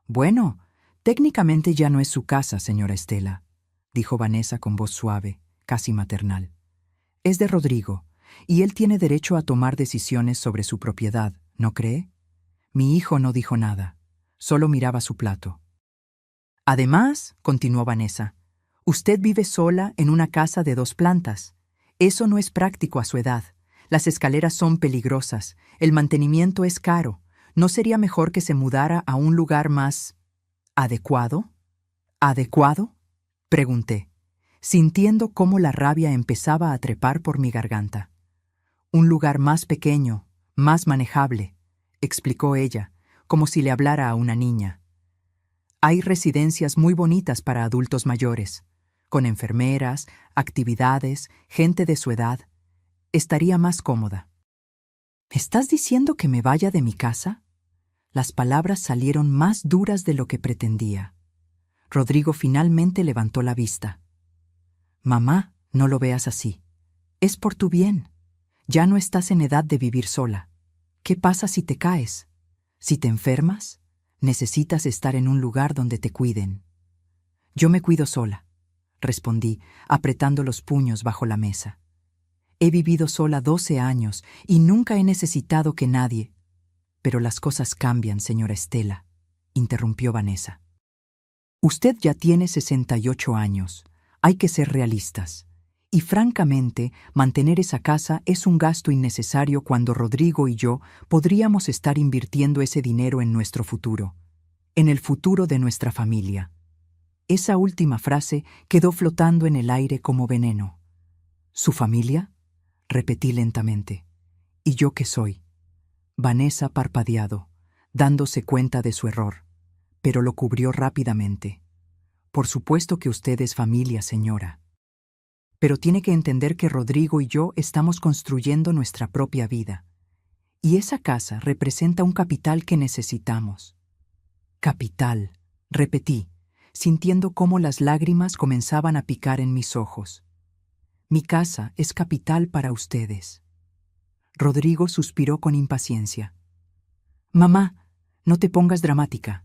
Bueno, técnicamente ya no es su casa, señora Estela, dijo Vanessa con voz suave, casi maternal. Es de Rodrigo, y él tiene derecho a tomar decisiones sobre su propiedad, ¿no cree? Mi hijo no dijo nada, solo miraba su plato. Además, continuó Vanessa, usted vive sola en una casa de 2 plantas. Eso no es práctico a su edad. Las escaleras son peligrosas, el mantenimiento es caro. ¿No sería mejor que se mudara a un lugar más adecuado? ¿Adecuado? Pregunté, sintiendo cómo la rabia empezaba a trepar por mi garganta. Un lugar más pequeño, más manejable, explicó ella, como si le hablara a una niña. Hay residencias muy bonitas para adultos mayores, con enfermeras, actividades, gente de su edad. Estaría más cómoda. ¿Me estás diciendo que me vaya de mi casa? Las palabras salieron más duras de lo que pretendía. Rodrigo finalmente levantó la vista. Mamá, no lo veas así. Es por tu bien. Ya no estás en edad de vivir sola. ¿Qué pasa si te caes? Si te enfermas, necesitas estar en un lugar donde te cuiden. Yo me cuido sola, respondí, apretando los puños bajo la mesa. He vivido sola 12 años y nunca he necesitado que nadie... Pero las cosas cambian, señora Estela, interrumpió Vanessa. Usted ya tiene 68 años. Hay que ser realistas. Y francamente, mantener esa casa es un gasto innecesario cuando Rodrigo y yo podríamos estar invirtiendo ese dinero en nuestro futuro, en el futuro de nuestra familia. Esa última frase quedó flotando en el aire como veneno. ¿Su familia? Repetí lentamente. ¿Y yo qué soy? Vanessa parpadeado, dándose cuenta de su error, pero lo cubrió rápidamente. Por supuesto que usted es familia, señora. Pero tiene que entender que Rodrigo y yo estamos construyendo nuestra propia vida. Y esa casa representa un capital que necesitamos. Capital, repetí, sintiendo cómo las lágrimas comenzaban a picar en mis ojos. Mi casa es capital para ustedes. Rodrigo suspiró con impaciencia. Mamá, no te pongas dramática.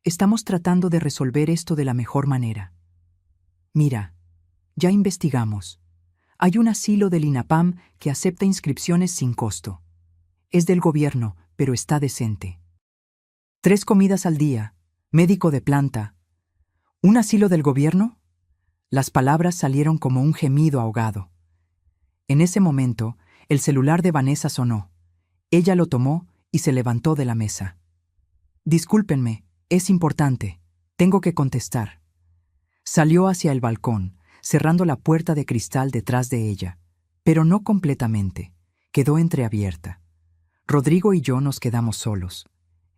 Estamos tratando de resolver esto de la mejor manera. Mira, ya investigamos. Hay un asilo del INAPAM que acepta inscripciones sin costo. Es del gobierno, pero está decente. 3 comidas al día, médico de planta. ¿Un asilo del gobierno? Las palabras salieron como un gemido ahogado. En ese momento, el celular de Vanessa sonó. Ella lo tomó y se levantó de la mesa. Discúlpenme, es importante. Tengo que contestar. Salió hacia el balcón, cerrando la puerta de cristal detrás de ella, pero no completamente. Quedó entreabierta. Rodrigo y yo nos quedamos solos.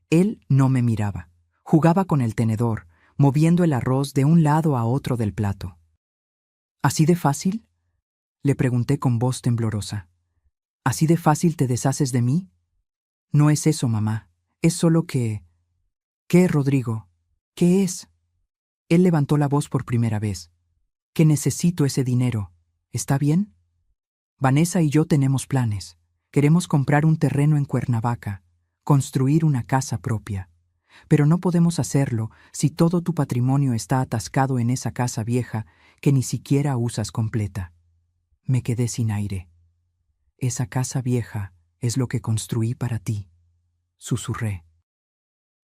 Él no me miraba. Jugaba con el tenedor, moviendo el arroz de un lado a otro del plato. ¿Así de fácil? Le pregunté con voz temblorosa. ¿Así de fácil te deshaces de mí? No es eso, mamá. Es solo que... ¿Qué, Rodrigo? ¿Qué es? Él levantó la voz por primera vez. Que necesito ese dinero. ¿Está bien? Vanessa y yo tenemos planes. Queremos comprar un terreno en Cuernavaca, construir una casa propia. Pero no podemos hacerlo si todo tu patrimonio está atascado en esa casa vieja que ni siquiera usas completa. Me quedé sin aire. Esa casa vieja es lo que construí para ti, susurré.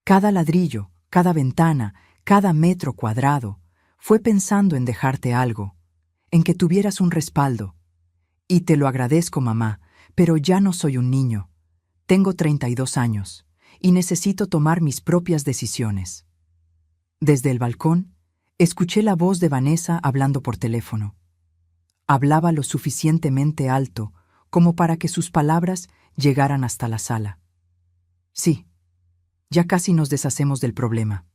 Cada ladrillo, cada ventana, cada metro cuadrado, fue pensando en dejarte algo, en que tuvieras un respaldo. Y te lo agradezco, mamá, pero ya no soy un niño. Tengo 32 años y necesito tomar mis propias decisiones. Desde el balcón, escuché la voz de Vanessa hablando por teléfono. Hablaba lo suficientemente alto como para que sus palabras llegaran hasta la sala. Sí, ya casi nos deshacemos del problema.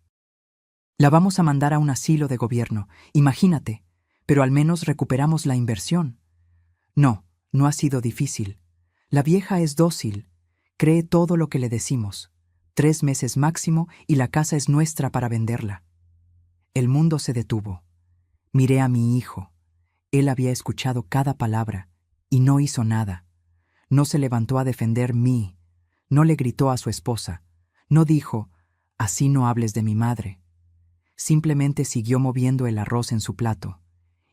La vamos a mandar a un asilo de gobierno, imagínate, pero al menos recuperamos la inversión. No, no ha sido difícil. La vieja es dócil, cree todo lo que le decimos. 3 meses máximo y la casa es nuestra para venderla. El mundo se detuvo. Miré a mi hijo. Él había escuchado cada palabra y no hizo nada. No se levantó a defender mí, no le gritó a su esposa, no dijo, así no hables de mi madre. Simplemente siguió moviendo el arroz en su plato,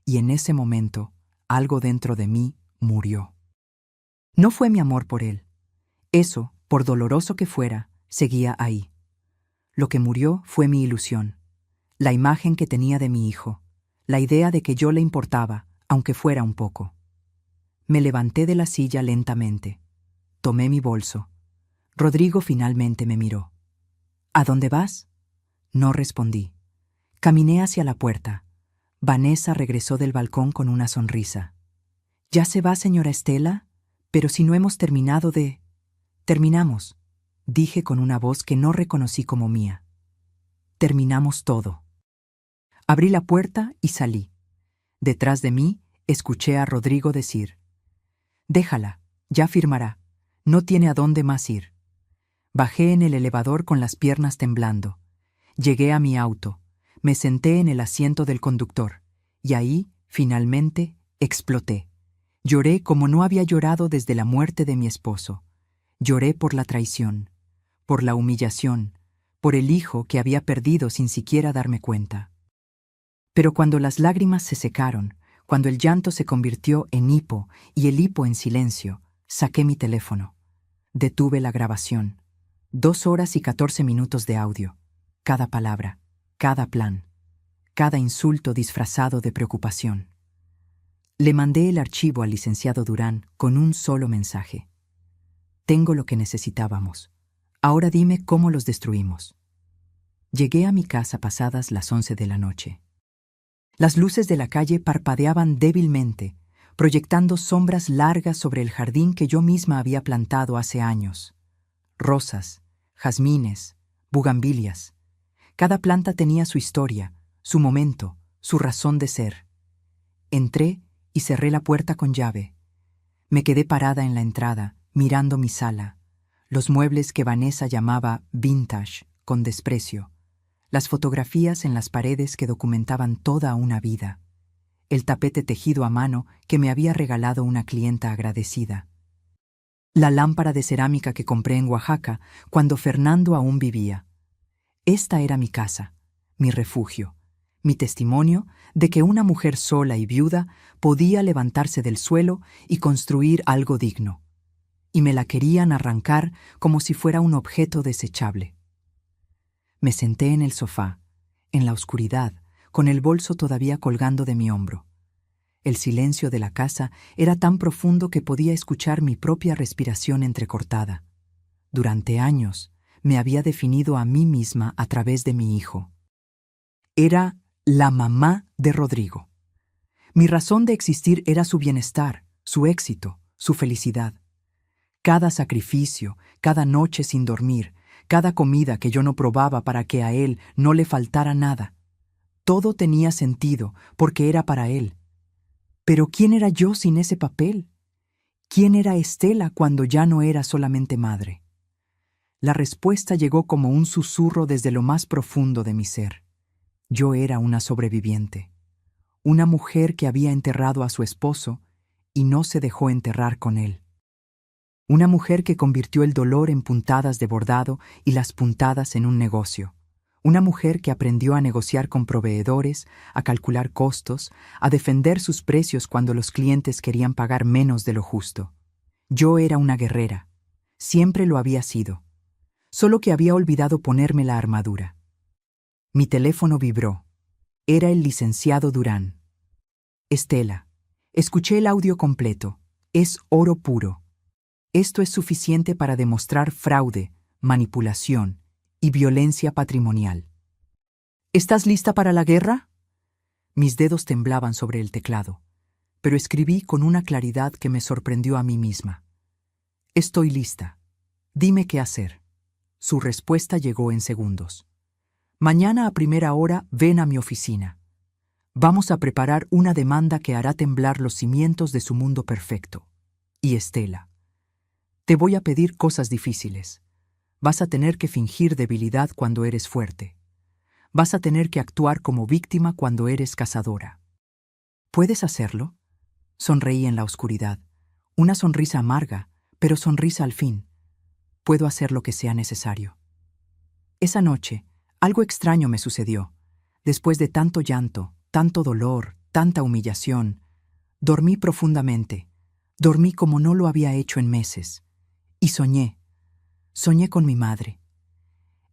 y en ese momento, algo dentro de mí murió. No fue mi amor por él. Eso, por doloroso que fuera, seguía ahí. Lo que murió fue mi ilusión, la imagen que tenía de mi hijo, la idea de que yo le importaba, aunque fuera un poco. Me levanté de la silla lentamente. Tomé mi bolso. Rodrigo finalmente me miró. ¿A dónde vas? No respondí. Caminé hacia la puerta. Vanessa regresó del balcón con una sonrisa. ¿Ya se va, señora Estela? Pero si no hemos terminado de... Terminamos, dije con una voz que no reconocí como mía. terminamos todo. Abrí la puerta y salí. Detrás de mí, escuché a Rodrigo decir: «Déjala, ya firmará, no tiene a dónde más ir». Bajé en el elevador con las piernas temblando. Llegué a mi auto, me senté en el asiento del conductor, y ahí, finalmente, exploté. Lloré como no había llorado desde la muerte de mi esposo. Lloré por la traición, por la humillación, por el hijo que había perdido sin siquiera darme cuenta. Pero cuando las lágrimas se secaron, cuando el llanto se convirtió en hipo y el hipo en silencio, saqué mi teléfono. Detuve la grabación. 2 horas y 14 minutos de audio. Cada palabra, cada plan, cada insulto disfrazado de preocupación. Le mandé el archivo al licenciado Durán con un solo mensaje: «Tengo lo que necesitábamos. Ahora dime cómo los destruimos». Llegué a mi casa pasadas las 11 de la noche. Las luces de la calle parpadeaban débilmente, proyectando sombras largas sobre el jardín que yo misma había plantado hace años. Rosas, jazmines, bugambilias. Cada planta tenía su historia, su momento, su razón de ser. Entré y cerré la puerta con llave. Me quedé parada en la entrada, mirando mi sala, los muebles que Vanessa llamaba vintage, con desprecio, las fotografías en las paredes que documentaban toda una vida, el tapete tejido a mano que me había regalado una clienta agradecida, la lámpara de cerámica que compré en Oaxaca cuando Fernando aún vivía. Esta era mi casa, mi refugio, mi testimonio de que una mujer sola y viuda podía levantarse del suelo y construir algo digno, y me la querían arrancar como si fuera un objeto desechable. Me senté en el sofá, en la oscuridad, con el bolso todavía colgando de mi hombro. El silencio de la casa era tan profundo que podía escuchar mi propia respiración entrecortada. Durante años me había definido a mí misma a través de mi hijo. Era la mamá de Rodrigo. Mi razón de existir era su bienestar, su éxito, su felicidad. Cada sacrificio, cada noche sin dormir, cada comida que yo no probaba para que a él no le faltara nada. Todo tenía sentido porque era para él. Pero ¿quién era yo sin ese papel? ¿Quién era Estela cuando ya no era solamente madre? La respuesta llegó como un susurro desde lo más profundo de mi ser. Yo era una sobreviviente, una mujer que había enterrado a su esposo y no se dejó enterrar con él. Una mujer que convirtió el dolor en puntadas de bordado y las puntadas en un negocio. Una mujer que aprendió a negociar con proveedores, a calcular costos, a defender sus precios cuando los clientes querían pagar menos de lo justo. Yo era una guerrera. Siempre lo había sido. Solo que había olvidado ponerme la armadura. Mi teléfono vibró. Era el licenciado Durán. «Estela, escuché el audio completo. Es oro puro. Esto es suficiente para demostrar fraude, manipulación y violencia patrimonial. ¿Estás lista para la guerra?». Mis dedos temblaban sobre el teclado, pero escribí con una claridad que me sorprendió a mí misma. «Estoy lista. Dime qué hacer». Su respuesta llegó en segundos. «Mañana a primera hora ven a mi oficina. Vamos a preparar una demanda que hará temblar los cimientos de su mundo perfecto. Y Estela, te voy a pedir cosas difíciles. Vas a tener que fingir debilidad cuando eres fuerte. Vas a tener que actuar como víctima cuando eres cazadora. ¿Puedes hacerlo?». Sonreí en la oscuridad. Una sonrisa amarga, pero sonrisa al fin. Puedo hacer lo que sea necesario. Esa noche, algo extraño me sucedió. Después de tanto llanto, tanto dolor, tanta humillación, dormí profundamente. Dormí como no lo había hecho en meses. Y soñé. Soñé con mi madre.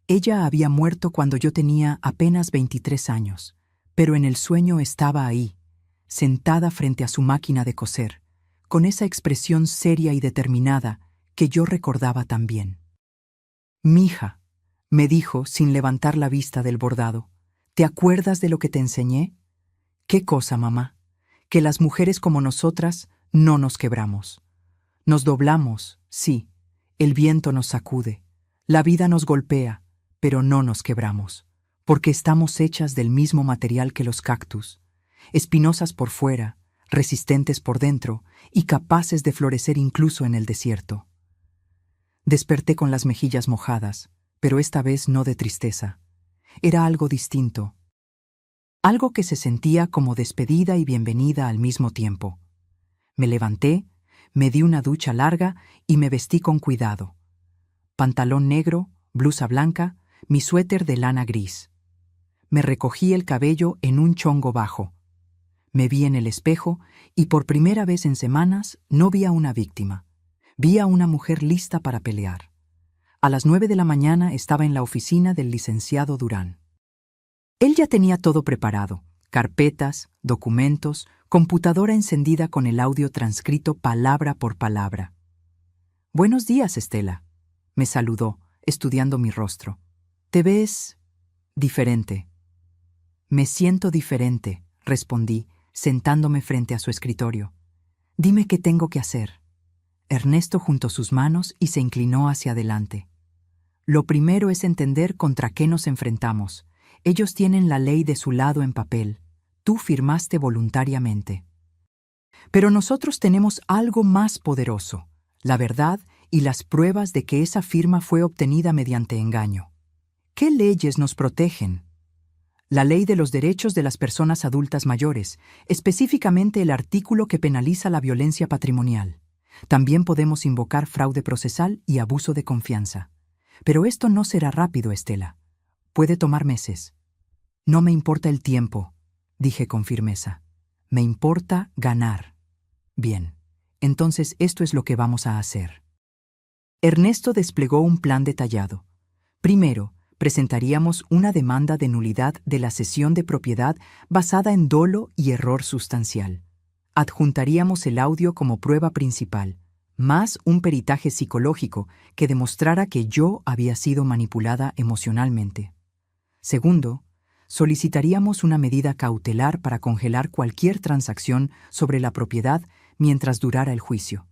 Ella había muerto cuando yo tenía apenas 23 años, pero en el sueño estaba ahí, sentada frente a su máquina de coser, con esa expresión seria y determinada que yo recordaba tan bien. «Mija», me dijo sin levantar la vista del bordado, «¿te acuerdas de lo que te enseñé?». «¿Qué cosa, mamá?». «Que las mujeres como nosotras no nos quebramos. Nos doblamos, sí. El viento nos sacude, la vida nos golpea, pero no nos quebramos, Porque estamos hechas del mismo material que los cactus, espinosas por fuera, resistentes por dentro y capaces de florecer incluso en el desierto. Desperté con las mejillas mojadas, pero esta vez no de tristeza. Era algo distinto. Algo que se sentía como despedida y bienvenida al mismo tiempo. Me levanté, me di una ducha larga y me vestí con cuidado. Pantalón negro, blusa blanca, mi suéter de lana gris. Me recogí el cabello en un chongo bajo. Me vi en el espejo y por primera vez en semanas no vi a una víctima. Vi a una mujer lista para pelear. A las 9 de la mañana estaba en la oficina del licenciado Durán. Él ya tenía todo preparado: carpetas, documentos, computadora encendida con el audio transcrito palabra por palabra. «Buenos días, Estela», me saludó, estudiando mi rostro. «Te ves diferente». «Me siento diferente», respondí, sentándome frente a su escritorio. «Dime qué tengo que hacer». Ernesto juntó sus manos y se inclinó hacia adelante. «Lo primero es entender contra qué nos enfrentamos. Ellos tienen la ley de su lado en papel. Tú firmaste voluntariamente. Pero nosotros tenemos algo más poderoso: la verdad y las pruebas de que esa firma fue obtenida mediante engaño. ¿Qué leyes nos protegen? La ley de los derechos de las personas adultas mayores, específicamente el artículo que penaliza la violencia patrimonial. También podemos invocar fraude procesal y abuso de confianza. Pero esto no será rápido, Estela. Puede tomar meses». «No me importa el tiempo», dije con firmeza. «Me importa ganar». «Bien, entonces esto es lo que vamos a hacer». Ernesto desplegó un plan detallado. Primero, presentaríamos una demanda de nulidad de la cesión de propiedad basada en dolo y error sustancial. Adjuntaríamos el audio como prueba principal, más un peritaje psicológico que demostrara que yo había sido manipulada emocionalmente. Segundo, solicitaríamos una medida cautelar para congelar cualquier transacción sobre la propiedad mientras durara el juicio.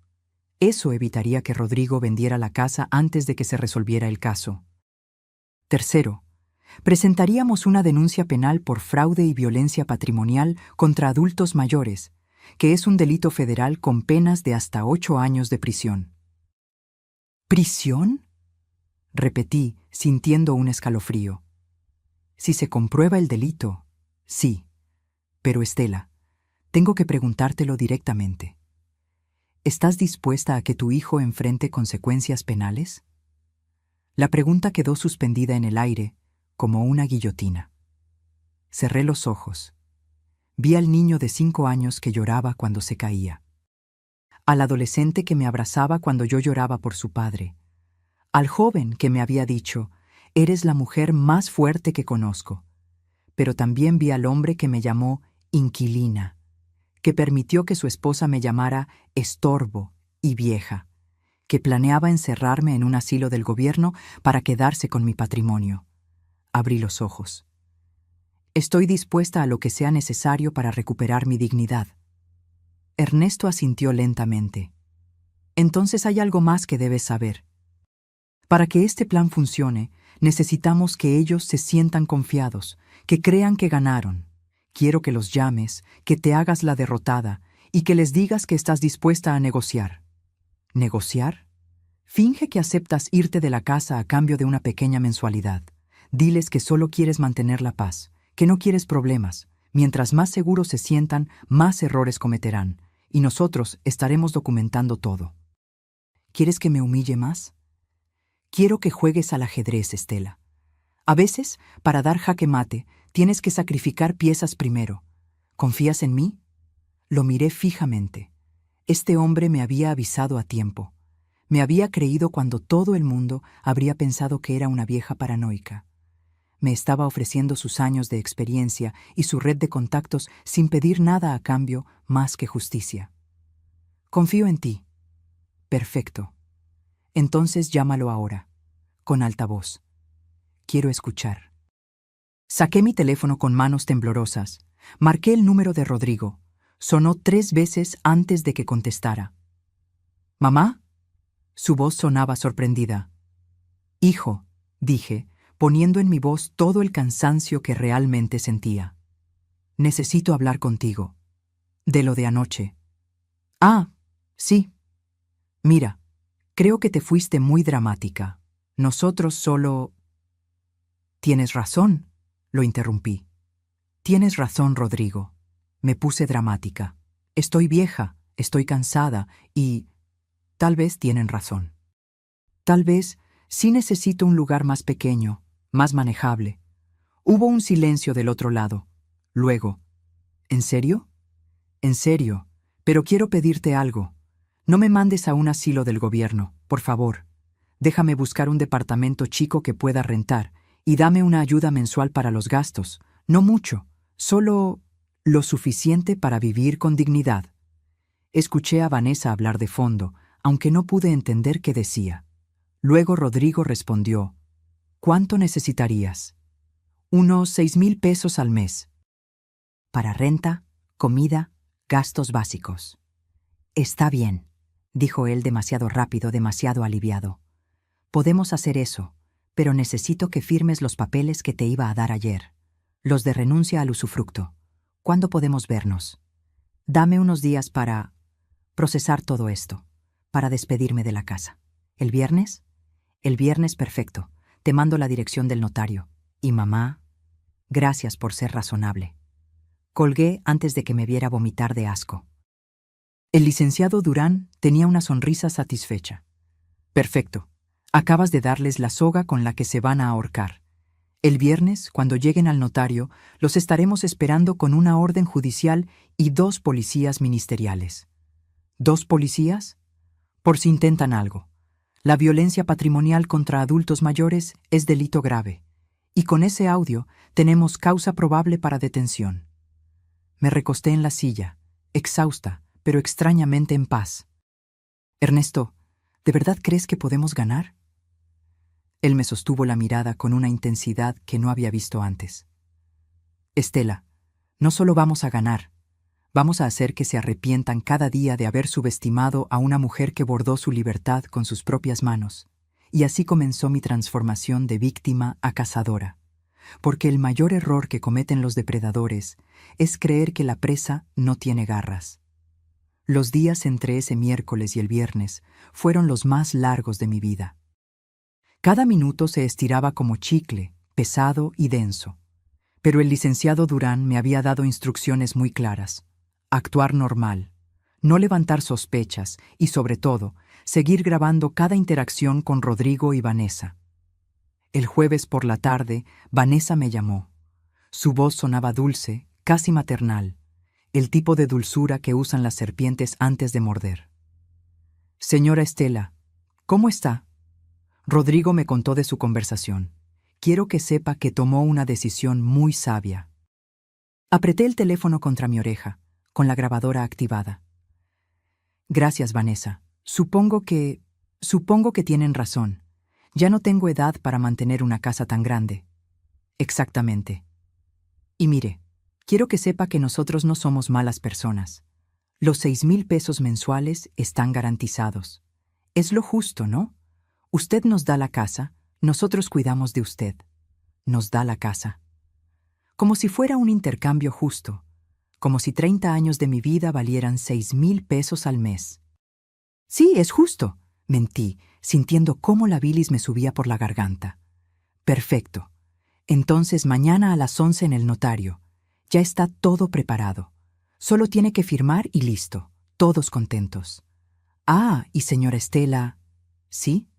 Eso evitaría que Rodrigo vendiera la casa antes de que se resolviera el caso. Tercero, presentaríamos una denuncia penal por fraude y violencia patrimonial contra adultos mayores, que es un delito federal con penas de hasta 8 años de prisión. ¿Prisión?, repetí, sintiendo un escalofrío. Si se comprueba el delito, sí. Pero Estela, tengo que preguntártelo directamente. ¿Estás dispuesta a que tu hijo enfrente consecuencias penales? La pregunta quedó suspendida en el aire, como una guillotina. Cerré los ojos. Vi al niño de 5 años que lloraba cuando se caía. Al adolescente que me abrazaba cuando yo lloraba por su padre. Al joven que me había dicho: «Eres la mujer más fuerte que conozco». Pero también vi al hombre que me llamó inquilina, que permitió que su esposa me llamara estorbo y vieja, que planeaba encerrarme en un asilo del gobierno para quedarse con mi patrimonio. Abrí los ojos. Estoy dispuesta a lo que sea necesario para recuperar mi dignidad. Ernesto asintió lentamente. Entonces hay algo más que debes saber. Para que este plan funcione, necesitamos que ellos se sientan confiados, que crean que ganaron. Quiero que los llames, que te hagas la derrotada y que les digas que estás dispuesta a negociar. ¿Negociar? Finge que aceptas irte de la casa a cambio de una pequeña mensualidad. Diles que solo quieres mantener la paz, que no quieres problemas. Mientras más seguros se sientan, más errores cometerán, y nosotros estaremos documentando todo. ¿Quieres que me humille más? Quiero que juegues al ajedrez, Estela. A veces, para dar jaque mate, tienes que sacrificar piezas primero. ¿Confías en mí? Lo miré fijamente. Este hombre me había avisado a tiempo. Me había creído cuando todo el mundo habría pensado que era una vieja paranoica. Me estaba ofreciendo sus años de experiencia y su red de contactos sin pedir nada a cambio más que justicia. Confío en ti. Perfecto. Entonces llámalo ahora, con alta voz. Quiero escuchar. Saqué mi teléfono con manos temblorosas. Marqué el número de Rodrigo. Sonó 3 veces antes de que contestara. «¿Mamá?». Su voz sonaba sorprendida. «Hijo», dije, poniendo en mi voz todo el cansancio que realmente sentía. Necesito hablar contigo. De lo de anoche. Ah, sí. Mira, creo que te fuiste muy dramática. Nosotros solo... Tienes razón, lo interrumpí. Tienes razón, Rodrigo. Me puse dramática. Estoy vieja, estoy cansada y... tal vez tienen razón. Tal vez sí necesito un lugar más pequeño, más manejable. Hubo un silencio del otro lado. Luego, ¿en serio? En serio, pero quiero pedirte algo. No me mandes a un asilo del gobierno, por favor. Déjame buscar un departamento chico que pueda rentar y dame una ayuda mensual para los gastos. No mucho, solo lo suficiente para vivir con dignidad. Escuché a Vanessa hablar de fondo, aunque no pude entender qué decía. Luego Rodrigo respondió: ¿Cuánto necesitarías? Unos 6,000 pesos al mes. Para renta, comida, gastos básicos. Está bien, dijo él demasiado rápido, demasiado aliviado. Podemos hacer eso, pero necesito que firmes los papeles que te iba a dar ayer. Los de renuncia al usufructo. ¿Cuándo podemos vernos? Dame unos días para procesar todo esto, para despedirme de la casa. ¿El viernes? El viernes, perfecto. Te mando la dirección del notario. Y mamá, gracias por ser razonable. Colgué antes de que me viera vomitar de asco. El licenciado Durán tenía una sonrisa satisfecha. Perfecto. Acabas de darles la soga con la que se van a ahorcar. El viernes, cuando lleguen al notario, los estaremos esperando con una orden judicial y 2 policías ministeriales. ¿2 policías? Por si intentan algo. La violencia patrimonial contra adultos mayores es delito grave, y con ese audio tenemos causa probable para detención. Me recosté en la silla, exhausta, pero extrañamente en paz. Ernesto, ¿de verdad crees que podemos ganar? Él me sostuvo la mirada con una intensidad que no había visto antes. Estela, no solo vamos a ganar, vamos a hacer que se arrepientan cada día de haber subestimado a una mujer que bordó su libertad con sus propias manos. Y así comenzó mi transformación de víctima a cazadora. Porque el mayor error que cometen los depredadores es creer que la presa no tiene garras. Los días entre ese miércoles y el viernes fueron los más largos de mi vida. Cada minuto se estiraba como chicle, pesado y denso. Pero el licenciado Durán me había dado instrucciones muy claras. Actuar normal, no levantar sospechas y, sobre todo, seguir grabando cada interacción con Rodrigo y Vanessa. El jueves por la tarde, Vanessa me llamó. Su voz sonaba dulce, casi maternal, el tipo de dulzura que usan las serpientes antes de morder. Señora Estela, ¿cómo está? Rodrigo me contó de su conversación. Quiero que sepa que tomó una decisión muy sabia. Apreté el teléfono contra mi oreja, con la grabadora activada. Gracias, Vanessa. Supongo que tienen razón. Ya no tengo edad para mantener una casa tan grande. Exactamente. Y mire, quiero que sepa que nosotros no somos malas personas. Los 6,000 pesos mensuales están garantizados. Es lo justo, ¿no? Usted nos da la casa, nosotros cuidamos de usted. Nos da la casa. Como si fuera un intercambio justo. Como si 30 años de mi vida valieran 6,000 pesos al mes. Sí, es justo, mentí, sintiendo cómo la bilis me subía por la garganta. Perfecto. Entonces mañana a las 11 en el notario. Ya está todo preparado. Solo tiene que firmar y listo. Todos contentos. Ah, y señora Estela... ¿Sí?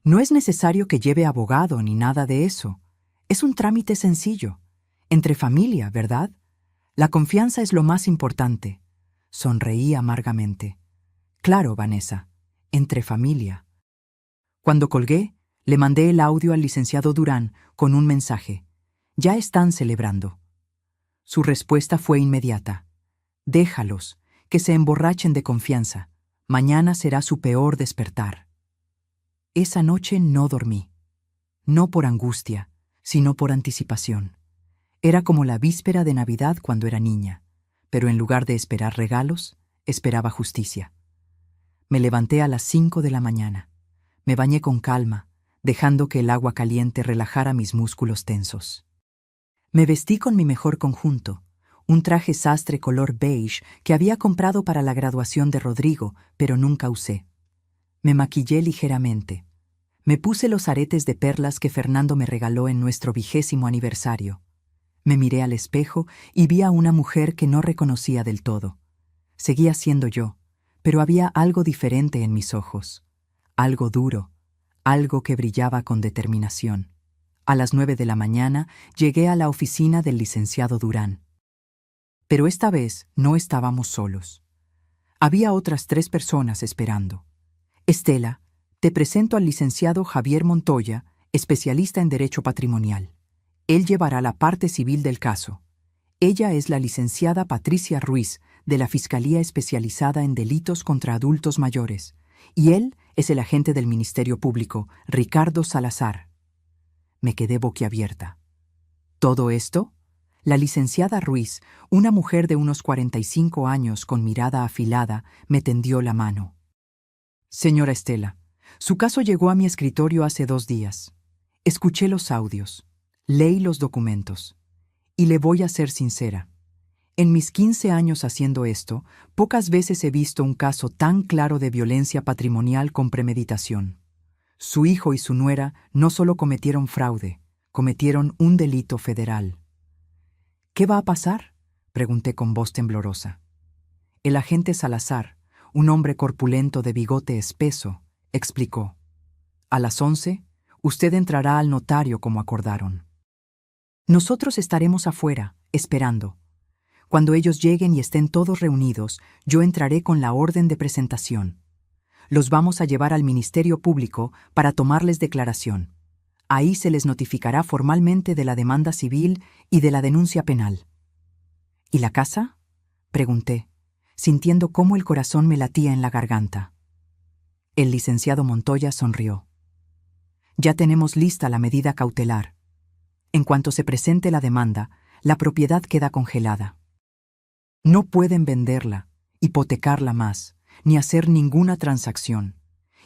No es necesario que lleve abogado ni nada de eso. Es un trámite sencillo. Entre familia, ¿verdad? La confianza es lo más importante. Sonreí amargamente. Claro, Vanessa. Entre familia. Cuando colgué, le mandé el audio al licenciado Durán con un mensaje. Ya están celebrando. Su respuesta fue inmediata. Déjalos, que se emborrachen de confianza. Mañana será su peor despertar. Esa noche no dormí. No por angustia, sino por anticipación. Era como la víspera de Navidad cuando era niña, pero en lugar de esperar regalos, esperaba justicia. Me levanté a las 5 de la mañana. Me bañé con calma, dejando que el agua caliente relajara mis músculos tensos. Me vestí con mi mejor conjunto, un traje sastre color beige que había comprado para la graduación de Rodrigo, pero nunca usé. Me maquillé ligeramente. Me puse los aretes de perlas que Fernando me regaló en nuestro 20º aniversario. Me miré al espejo y vi a una mujer que no reconocía del todo. Seguía siendo yo, pero había algo diferente en mis ojos. Algo duro, algo que brillaba con determinación. A las 9 de la mañana llegué a la oficina del licenciado Durán. Pero esta vez no estábamos solos. Había otras 3 personas esperando. Estela, te presento al licenciado Javier Montoya, especialista en Derecho Patrimonial. Él llevará la parte civil del caso. Ella es la licenciada Patricia Ruiz, de la Fiscalía Especializada en Delitos contra Adultos Mayores, y él es el agente del Ministerio Público, Ricardo Salazar. Me quedé boquiabierta. ¿Todo esto? La licenciada Ruiz, una mujer de unos 45 años con mirada afilada, me tendió la mano. Señora Estela, su caso llegó a mi escritorio hace 2 días. Escuché los audios, leí los documentos, y le voy a ser sincera. En mis 15 años haciendo esto, pocas veces he visto un caso tan claro de violencia patrimonial con premeditación. Su hijo y su nuera no solo cometieron fraude, cometieron un delito federal. ¿Qué va a pasar?, pregunté con voz temblorosa. El agente Salazar, un hombre corpulento de bigote espeso, explicó. A las 11, usted entrará al notario como acordaron. Nosotros estaremos afuera, esperando. Cuando ellos lleguen y estén todos reunidos, yo entraré con la orden de presentación. Los vamos a llevar al Ministerio Público para tomarles declaración. Ahí se les notificará formalmente de la demanda civil y de la denuncia penal. ¿Y la casa?, pregunté, sintiendo cómo el corazón me latía en la garganta. El licenciado Montoya sonrió. Ya tenemos lista la medida cautelar. En cuanto se presente la demanda, la propiedad queda congelada. No pueden venderla, hipotecarla más, ni hacer ninguna transacción.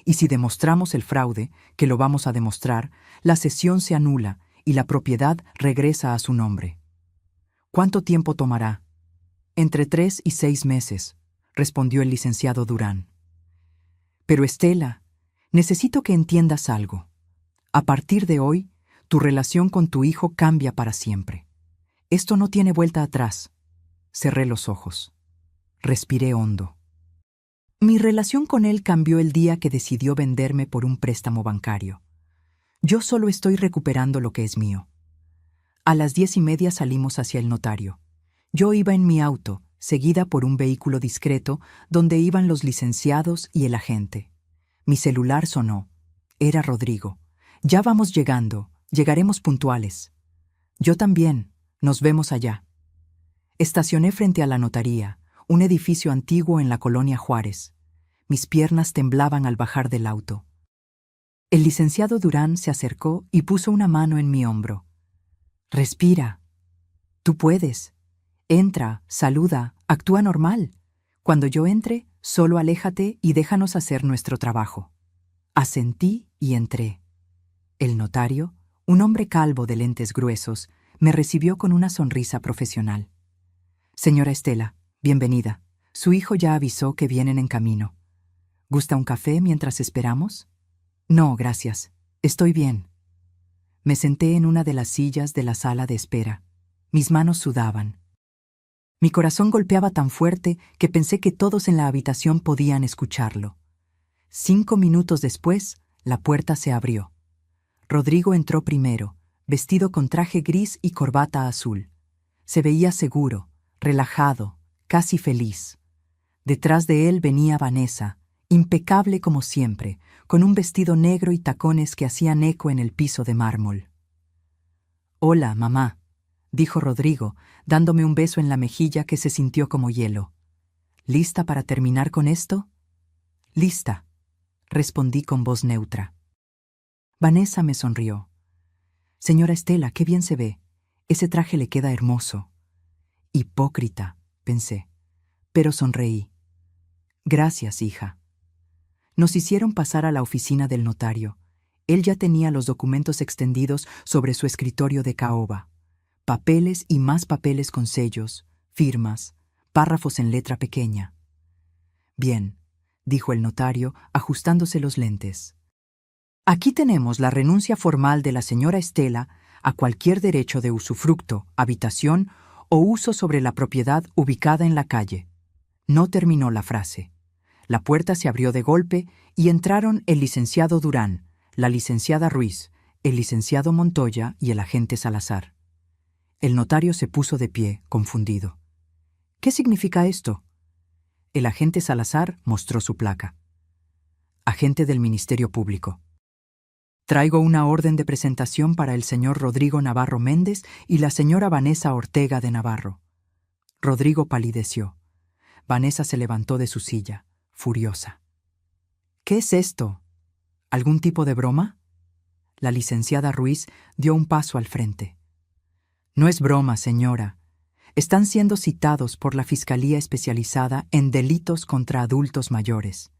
Y si demostramos el fraude, que lo vamos a demostrar, la cesión se anula y la propiedad regresa a su nombre. ¿Cuánto tiempo tomará? Entre 3 y 6 meses, respondió el licenciado Durán. Pero Estela, necesito que entiendas algo. A partir de hoy, tu relación con tu hijo cambia para siempre. Esto no tiene vuelta atrás. Cerré los ojos. Respiré hondo. Mi relación con él cambió el día que decidió venderme por un préstamo bancario. Yo solo estoy recuperando lo que es mío. A las 10:30 salimos hacia el notario. Yo iba en mi auto, seguida por un vehículo discreto, donde iban los licenciados y el agente. Mi celular sonó. Era Rodrigo. Ya vamos llegando, llegaremos puntuales. Yo también, nos vemos allá. Estacioné frente a la notaría, un edificio antiguo en la colonia Juárez. Mis piernas temblaban al bajar del auto. El licenciado Durán se acercó y puso una mano en mi hombro. Respira. Tú puedes. Entra, saluda, actúa normal. Cuando yo entre, solo aléjate y déjanos hacer nuestro trabajo. Asentí y entré. El notario, un hombre calvo de lentes gruesos, me recibió con una sonrisa profesional. Señora Estela, bienvenida. Su hijo ya avisó que vienen en camino. ¿Gusta un café mientras esperamos? No, gracias. Estoy bien. Me senté en una de las sillas de la sala de espera. Mis manos sudaban. Mi corazón golpeaba tan fuerte que pensé que todos en la habitación podían escucharlo. 5 minutos después, la puerta se abrió. Rodrigo entró primero, vestido con traje gris y corbata azul. Se veía seguro, relajado, casi feliz. Detrás de él venía Vanessa, impecable como siempre, con un vestido negro y tacones que hacían eco en el piso de mármol. «Hola, mamá», dijo Rodrigo, dándome un beso en la mejilla que se sintió como hielo. «¿Lista para terminar con esto?» «Lista», respondí con voz neutra. Vanessa me sonrió. «Señora Estela, qué bien se ve. Ese traje le queda hermoso». Hipócrita, pensé, pero sonreí. «Gracias, hija». Nos hicieron pasar a la oficina del notario. Él ya tenía los documentos extendidos sobre su escritorio de caoba. Papeles y más papeles con sellos, firmas, párrafos en letra pequeña. Bien, dijo el notario, ajustándose los lentes. Aquí tenemos la renuncia formal de la señora Estela a cualquier derecho de usufructo, habitación o uso sobre la propiedad ubicada en la calle. No terminó la frase. La puerta se abrió de golpe y entraron el licenciado Durán, la licenciada Ruiz, el licenciado Montoya y el agente Salazar. El notario se puso de pie, confundido. ¿Qué significa esto? El agente Salazar mostró su placa. Agente del Ministerio Público. Traigo una orden de presentación para el señor Rodrigo Navarro Méndez y la señora Vanessa Ortega de Navarro. Rodrigo palideció. Vanessa se levantó de su silla, furiosa. ¿Qué es esto? ¿Algún tipo de broma? La licenciada Ruiz dio un paso al frente. No es broma, señora. Están siendo citados por la Fiscalía Especializada en Delitos contra Adultos Mayores.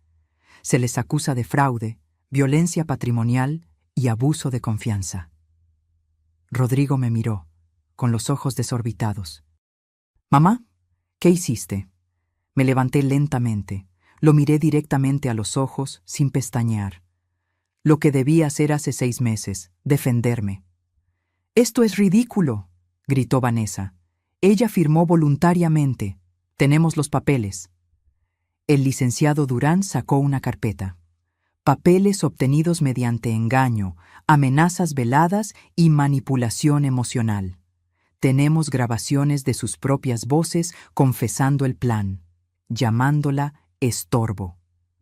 Se les acusa de fraude, violencia patrimonial y abuso de confianza. Rodrigo me miró, con los ojos desorbitados. «Mamá, ¿qué hiciste?» Me levanté lentamente. Lo miré directamente a los ojos, sin pestañear. Lo que debía hacer hace 6 meses, defenderme. «¡Esto es ridículo!», gritó Vanessa. «Ella firmó voluntariamente. Tenemos los papeles». El licenciado Durán sacó una carpeta. Papeles obtenidos mediante engaño, amenazas veladas y manipulación emocional. Tenemos grabaciones de sus propias voces confesando el plan, llamándola estorbo,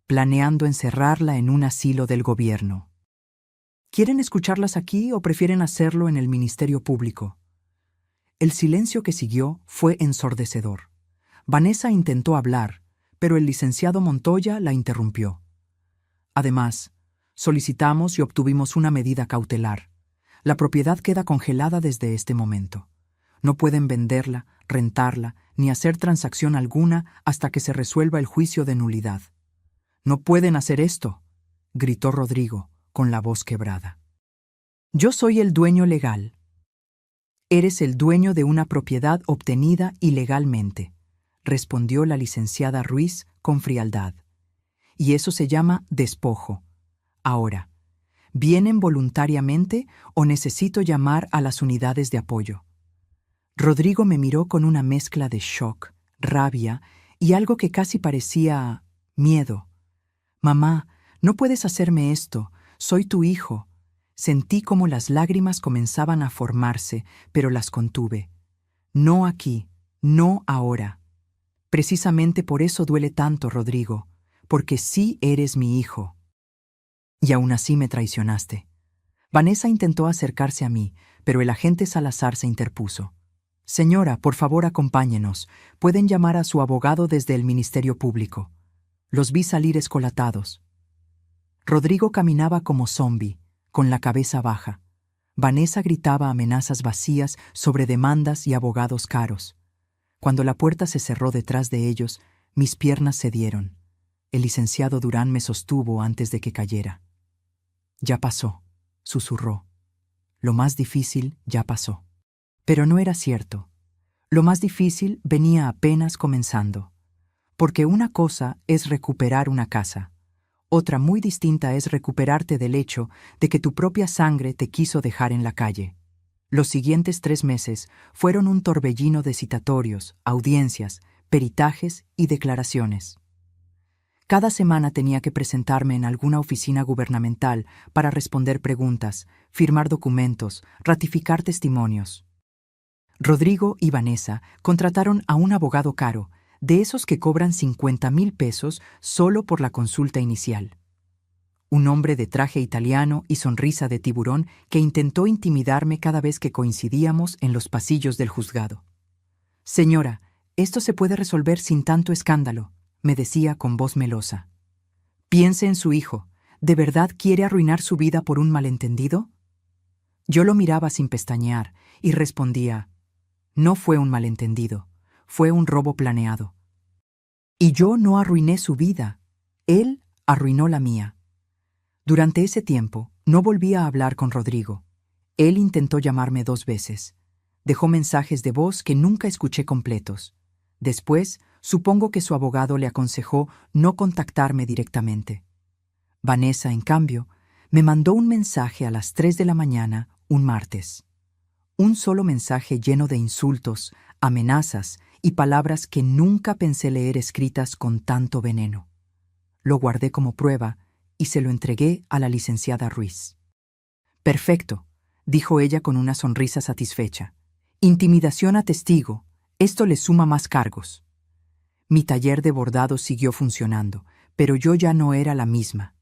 planeando encerrarla en un asilo del gobierno. ¿Quieren escucharlas aquí o prefieren hacerlo en el Ministerio Público? El silencio que siguió fue ensordecedor. Vanessa intentó hablar, pero el licenciado Montoya la interrumpió. Además, solicitamos y obtuvimos una medida cautelar. La propiedad queda congelada desde este momento. No pueden venderla, rentarla, ni hacer transacción alguna hasta que se resuelva el juicio de nulidad. «No pueden hacer esto», gritó Rodrigo, con la voz quebrada. «Yo soy el dueño legal». «Eres el dueño de una propiedad obtenida ilegalmente», respondió la licenciada Ruiz con frialdad. «Y eso se llama despojo. Ahora, ¿vienen voluntariamente o necesito llamar a las unidades de apoyo?» Rodrigo me miró con una mezcla de shock, rabia y algo que casi parecía miedo. «Mamá, no puedes hacerme esto. Soy tu hijo». Sentí como las lágrimas comenzaban a formarse, pero las contuve. «No aquí, no ahora. Precisamente por eso duele tanto, Rodrigo, porque sí eres mi hijo. Y aún así me traicionaste». Vanessa intentó acercarse a mí, pero el agente Salazar se interpuso. «Señora, por favor, acompáñenos. Pueden llamar a su abogado desde el Ministerio Público». Los vi salir escolatados. Rodrigo caminaba como zombi, con la cabeza baja. Vanessa gritaba amenazas vacías sobre demandas y abogados caros. Cuando la puerta se cerró detrás de ellos, mis piernas cedieron. El licenciado Durán me sostuvo antes de que cayera. «Ya pasó», susurró. «Lo más difícil ya pasó». Pero no era cierto. Lo más difícil venía apenas comenzando. Porque una cosa es recuperar una casa. Otra muy distinta es recuperarte del hecho de que tu propia sangre te quiso dejar en la calle. Los siguientes 3 meses fueron un torbellino de citatorios, audiencias, peritajes y declaraciones. Cada semana tenía que presentarme en alguna oficina gubernamental para responder preguntas, firmar documentos, ratificar testimonios. Rodrigo y Vanessa contrataron a un abogado caro, de esos que cobran 50,000 pesos solo por la consulta inicial. Un hombre de traje italiano y sonrisa de tiburón que intentó intimidarme cada vez que coincidíamos en los pasillos del juzgado. «Señora, esto se puede resolver sin tanto escándalo», me decía con voz melosa. «Piense en su hijo. ¿De verdad quiere arruinar su vida por un malentendido?» Yo lo miraba sin pestañear y respondía: «No fue un malentendido, fue un robo planeado. Y yo no arruiné su vida, él arruinó la mía». Durante ese tiempo, no volví a hablar con Rodrigo. Él intentó llamarme 2 veces. Dejó mensajes de voz que nunca escuché completos. Después, supongo que su abogado le aconsejó no contactarme directamente. Vanessa, en cambio, me mandó un mensaje a las 3 de la mañana, un martes. Un solo mensaje lleno de insultos, amenazas y palabras que nunca pensé leer escritas con tanto veneno. Lo guardé como prueba y se lo entregué a la licenciada Ruiz. «Perfecto», dijo ella con una sonrisa satisfecha. «Intimidación a testigo, esto le suma más cargos». Mi taller de bordado siguió funcionando, pero yo ya no era la misma.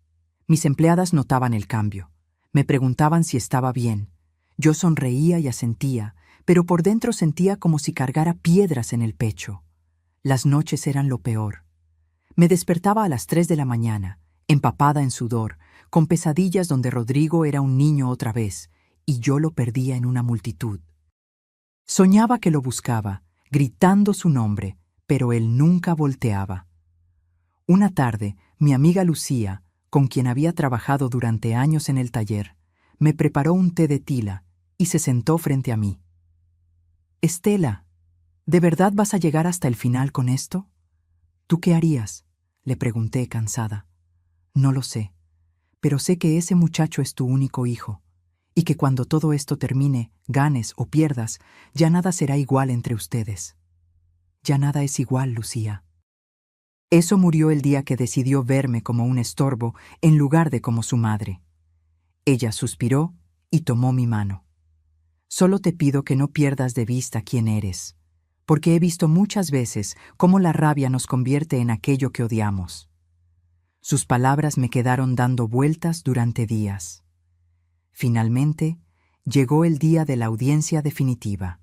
Mis empleadas notaban el cambio. Me preguntaban si estaba bien. Yo sonreía y asentía, pero por dentro sentía como si cargara piedras en el pecho. Las noches eran lo peor. Me despertaba a las 3 de la mañana, empapada en sudor, con pesadillas donde Rodrigo era un niño otra vez, y yo lo perdía en una multitud. Soñaba que lo buscaba, gritando su nombre, pero él nunca volteaba. Una tarde, mi amiga Lucía, con quien había trabajado durante años en el taller, me preparó un té de tila y se sentó frente a mí. «Estela, ¿de verdad vas a llegar hasta el final con esto?» «¿Tú qué harías?», le pregunté cansada. «No lo sé, pero sé que ese muchacho es tu único hijo, y que cuando todo esto termine, ganes o pierdas, ya nada será igual entre ustedes». «Ya nada es igual, Lucía». Eso murió el día que decidió verme como un estorbo en lugar de como su madre. Ella suspiró y tomó mi mano. «Solo te pido que no pierdas de vista quién eres, porque he visto muchas veces cómo la rabia nos convierte en aquello que odiamos». Sus palabras me quedaron dando vueltas durante días. Finalmente, llegó el día de la audiencia definitiva.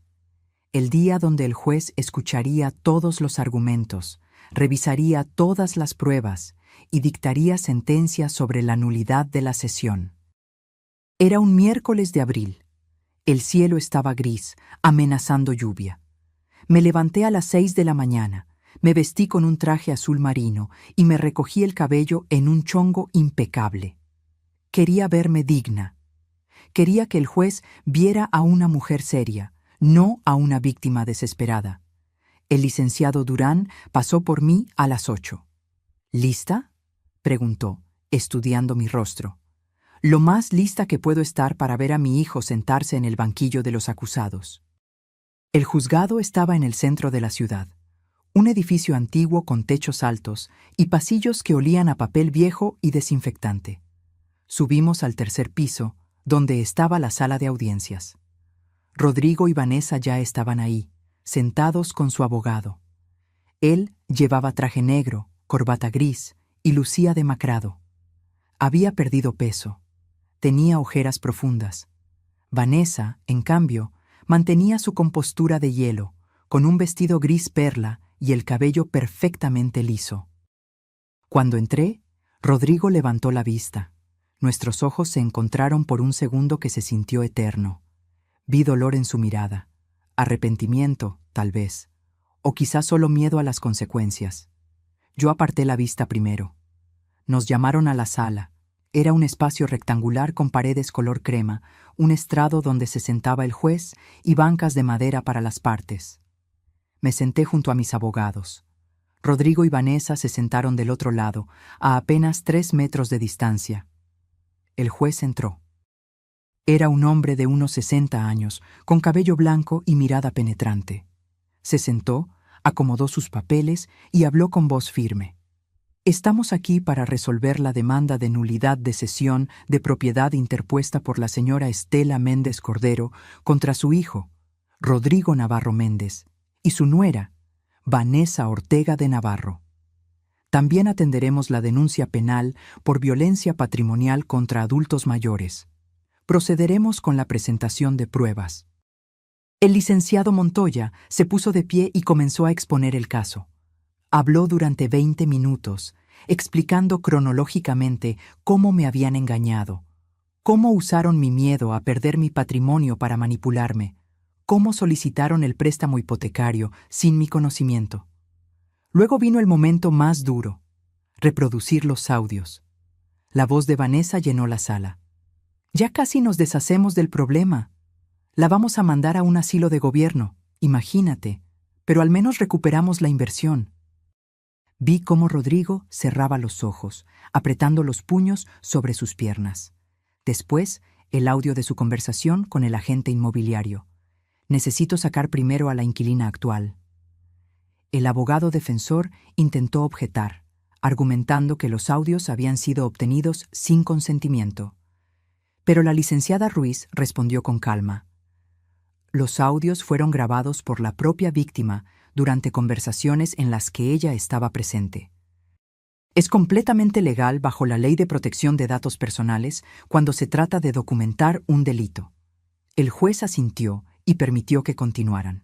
El día donde el juez escucharía todos los argumentos, revisaría todas las pruebas y dictaría sentencia sobre la nulidad de la sesión. Era un miércoles de abril. El cielo estaba gris, amenazando lluvia. Me levanté a las 6 de la mañana, me vestí con un traje azul marino y me recogí el cabello en un chongo impecable. Quería verme digna. Quería que el juez viera a una mujer seria, no a una víctima desesperada. El licenciado Durán pasó por mí a las 8. «¿Lista?», preguntó, estudiando mi rostro. «Lo más lista que puedo estar para ver a mi hijo sentarse en el banquillo de los acusados». El juzgado estaba en el centro de la ciudad. Un edificio antiguo con techos altos y pasillos que olían a papel viejo y desinfectante. Subimos al 3er piso, donde estaba la sala de audiencias. Rodrigo y Vanessa ya estaban ahí, sentados con su abogado. Él llevaba traje negro, corbata gris y lucía demacrado. Había perdido peso. Tenía ojeras profundas. Vanessa, en cambio, mantenía su compostura de hielo, con un vestido gris perla y el cabello perfectamente liso. Cuando entré, Rodrigo levantó la vista. Nuestros ojos se encontraron por un segundo que se sintió eterno. Vi dolor en su mirada, arrepentimiento, tal vez, o quizás solo miedo a las consecuencias. Yo aparté la vista primero. Nos llamaron a la sala. Era un espacio rectangular con paredes color crema, un estrado donde se sentaba el juez y bancas de madera para las partes. Me senté junto a mis abogados. Rodrigo y Vanessa se sentaron del otro lado, a apenas 3 metros de distancia. El juez entró. Era un hombre de unos 60 años, con cabello blanco y mirada penetrante. Se sentó, acomodó sus papeles y habló con voz firme. «Estamos aquí para resolver la demanda de nulidad de cesión de propiedad interpuesta por la señora Estela Méndez Cordero contra su hijo, Rodrigo Navarro Méndez, y su nuera, Vanessa Ortega de Navarro. También atenderemos la denuncia penal por violencia patrimonial contra adultos mayores. Procederemos con la presentación de pruebas». El licenciado Montoya se puso de pie y comenzó a exponer el caso. Habló durante 20 minutos, explicando cronológicamente cómo me habían engañado, cómo usaron mi miedo a perder mi patrimonio para manipularme, cómo solicitaron el préstamo hipotecario sin mi conocimiento. Luego vino el momento más duro, reproducir los audios. La voz de Vanessa llenó la sala. Ya casi nos deshacemos del problema. La vamos a mandar a un asilo de gobierno, imagínate, pero al menos recuperamos la inversión. Vi cómo Rodrigo cerraba los ojos, apretando los puños sobre sus piernas. Después, el audio de su conversación con el agente inmobiliario. Necesito sacar primero a la inquilina actual. El abogado defensor intentó objetar, argumentando que los audios habían sido obtenidos sin consentimiento. Pero la licenciada Ruiz respondió con calma. Los audios fueron grabados por la propia víctima durante conversaciones en las que ella estaba presente. Es completamente legal bajo la Ley de Protección de Datos Personales cuando se trata de documentar un delito. El juez asintió y permitió que continuaran.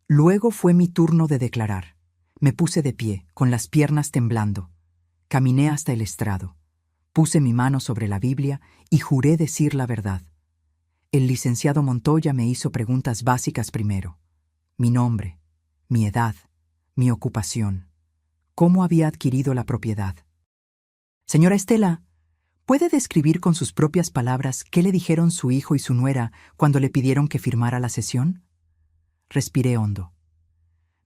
Luego fue mi turno de declarar. Me puse de pie, con las piernas temblando. Caminé hasta el estrado. Puse mi mano sobre la Biblia y juré decir la verdad. El licenciado Montoya me hizo preguntas básicas primero. Mi nombre, mi edad, mi ocupación. ¿Cómo había adquirido la propiedad? Señora Estela, ¿puede describir con sus propias palabras qué le dijeron su hijo y su nuera cuando le pidieron que firmara la cesión? Respiré hondo.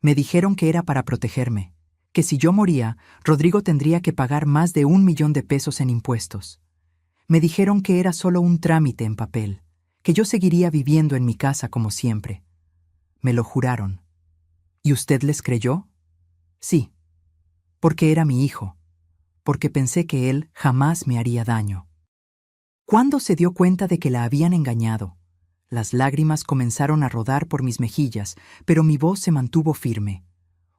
Me dijeron que era para protegerme, que si yo moría, Rodrigo tendría que pagar más de 1 millón de pesos en impuestos. Me dijeron que era solo un trámite en papel, que yo seguiría viviendo en mi casa como siempre. Me lo juraron. ¿Y usted les creyó? Sí, porque era mi hijo, porque pensé que él jamás me haría daño. ¿Cuándo se dio cuenta de que la habían engañado? Las lágrimas comenzaron a rodar por mis mejillas, pero mi voz se mantuvo firme.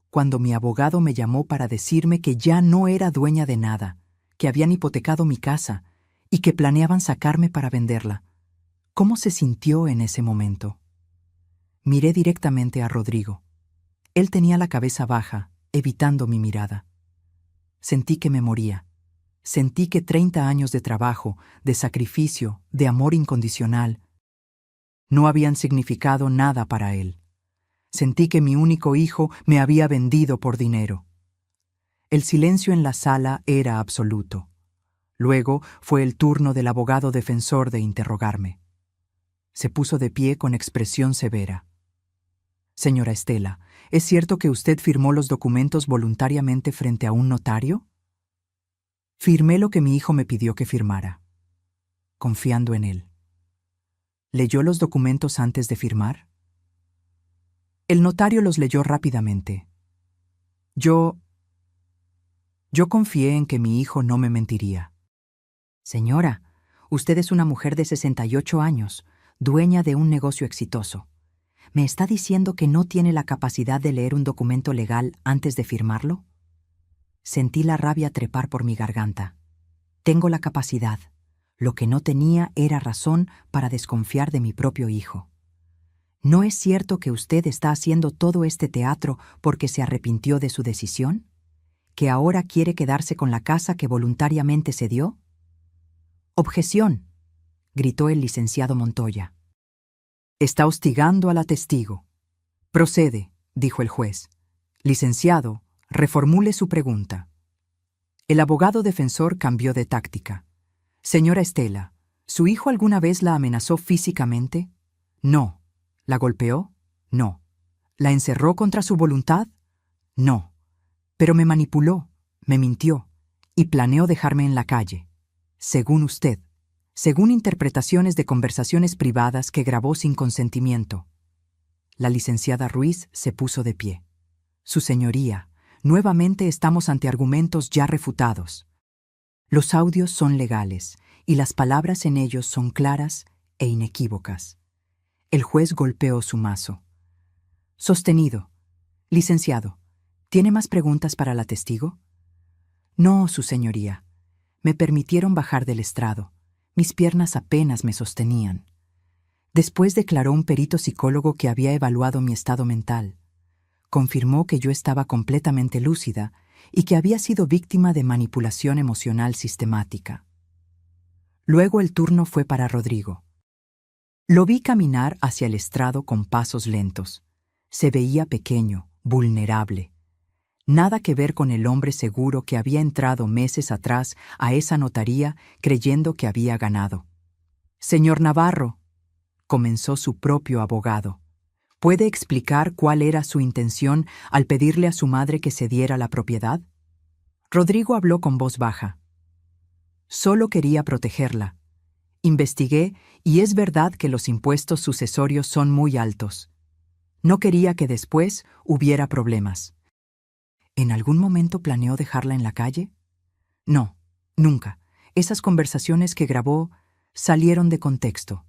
Cuando mi abogado me llamó para decirme que ya no era dueña de nada, que habían hipotecado mi casa y que planeaban sacarme para venderla. ¿Cómo se sintió en ese momento? Miré directamente a Rodrigo. Él tenía la cabeza baja, evitando mi mirada. Sentí que me moría. Sentí que 30 años de trabajo, de sacrificio, de amor incondicional, no habían significado nada para él. Sentí que mi único hijo me había vendido por dinero. El silencio en la sala era absoluto. Luego fue el turno del abogado defensor de interrogarme. Se puso de pie con expresión severa. Señora Estela, ¿es cierto que usted firmó los documentos voluntariamente frente a un notario? Firmé lo que mi hijo me pidió que firmara, confiando en él. ¿Leyó los documentos antes de firmar? El notario los leyó rápidamente. Yo confié en que mi hijo no me mentiría. Señora, usted es una mujer de 68 años, dueña de un negocio exitoso. ¿Me está diciendo que no tiene la capacidad de leer un documento legal antes de firmarlo? Sentí la rabia trepar por mi garganta. Tengo la capacidad. Lo que no tenía era razón para desconfiar de mi propio hijo. ¿No es cierto que usted está haciendo todo este teatro porque se arrepintió de su decisión? ¿Que ahora quiere quedarse con la casa que voluntariamente cedió? «Objeción», gritó el licenciado Montoya. «Está hostigando a la testigo». «Procede», dijo el juez. «Licenciado, reformule su pregunta». El abogado defensor cambió de táctica. «Señora Estela, ¿su hijo alguna vez la amenazó físicamente?» «No». «¿La golpeó?» «No». «¿La encerró contra su voluntad?» «No». «Pero me manipuló, me mintió y planeó dejarme en la calle. Según usted, según interpretaciones de conversaciones privadas que grabó sin consentimiento». La licenciada Ruiz se puso de pie. «Su señoría, nuevamente estamos ante argumentos ya refutados. Los audios son legales y las palabras en ellos son claras e inequívocas». El juez golpeó su mazo. «Sostenido. Licenciado, ¿tiene más preguntas para la testigo?» «No, su señoría. Me permitieron bajar del estrado. Mis piernas apenas me sostenían». Después declaró un perito psicólogo que había evaluado mi estado mental. Confirmó que yo estaba completamente lúcida y que había sido víctima de manipulación emocional sistemática. Luego el turno fue para Rodrigo. Lo vi caminar hacia el estrado con pasos lentos. Se veía pequeño, vulnerable. Nada que ver con el hombre seguro que había entrado meses atrás a esa notaría creyendo que había ganado. «Señor Navarro», comenzó su propio abogado, «¿puede explicar cuál era su intención al pedirle a su madre que cediera la propiedad?» Rodrigo habló con voz baja. «Solo quería protegerla. Investigué y es verdad que los impuestos sucesorios son muy altos. No quería que después hubiera problemas». ¿En algún momento planeó dejarla en la calle? No, nunca. Esas conversaciones que grabó salieron de contexto.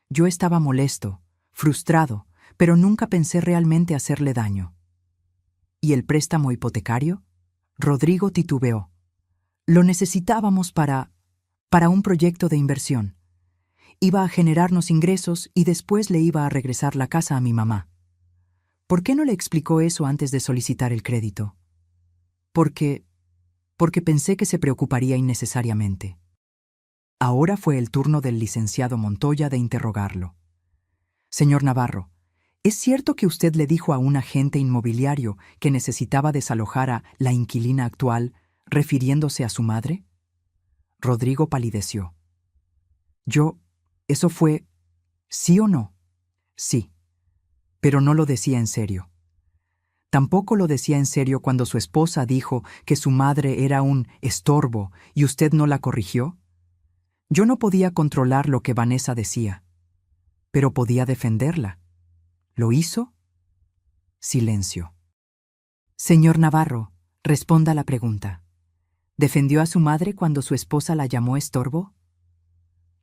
Yo estaba molesto, frustrado, pero nunca pensé realmente hacerle daño. ¿Y el préstamo hipotecario? Rodrigo titubeó. Lo necesitábamos para un proyecto de inversión. Iba a generarnos ingresos y después le iba a regresar la casa a mi mamá. ¿Por qué no le explicó eso antes de solicitar el crédito? Porque pensé que se preocuparía innecesariamente. Ahora fue el turno del licenciado Montoya de interrogarlo. «Señor Navarro, ¿es cierto que usted le dijo a un agente inmobiliario que necesitaba desalojar a la inquilina actual, refiriéndose a su madre?» Rodrigo palideció. ¿Eso fue sí o no? Sí, pero no lo decía en serio. Tampoco lo decía en serio cuando su esposa dijo que su madre era un estorbo y usted no la corrigió. Yo no podía controlar lo que Vanessa decía, pero podía defenderla. ¿Lo hizo? Silencio. Señor Navarro, responda la pregunta. ¿Defendió a su madre cuando su esposa la llamó estorbo?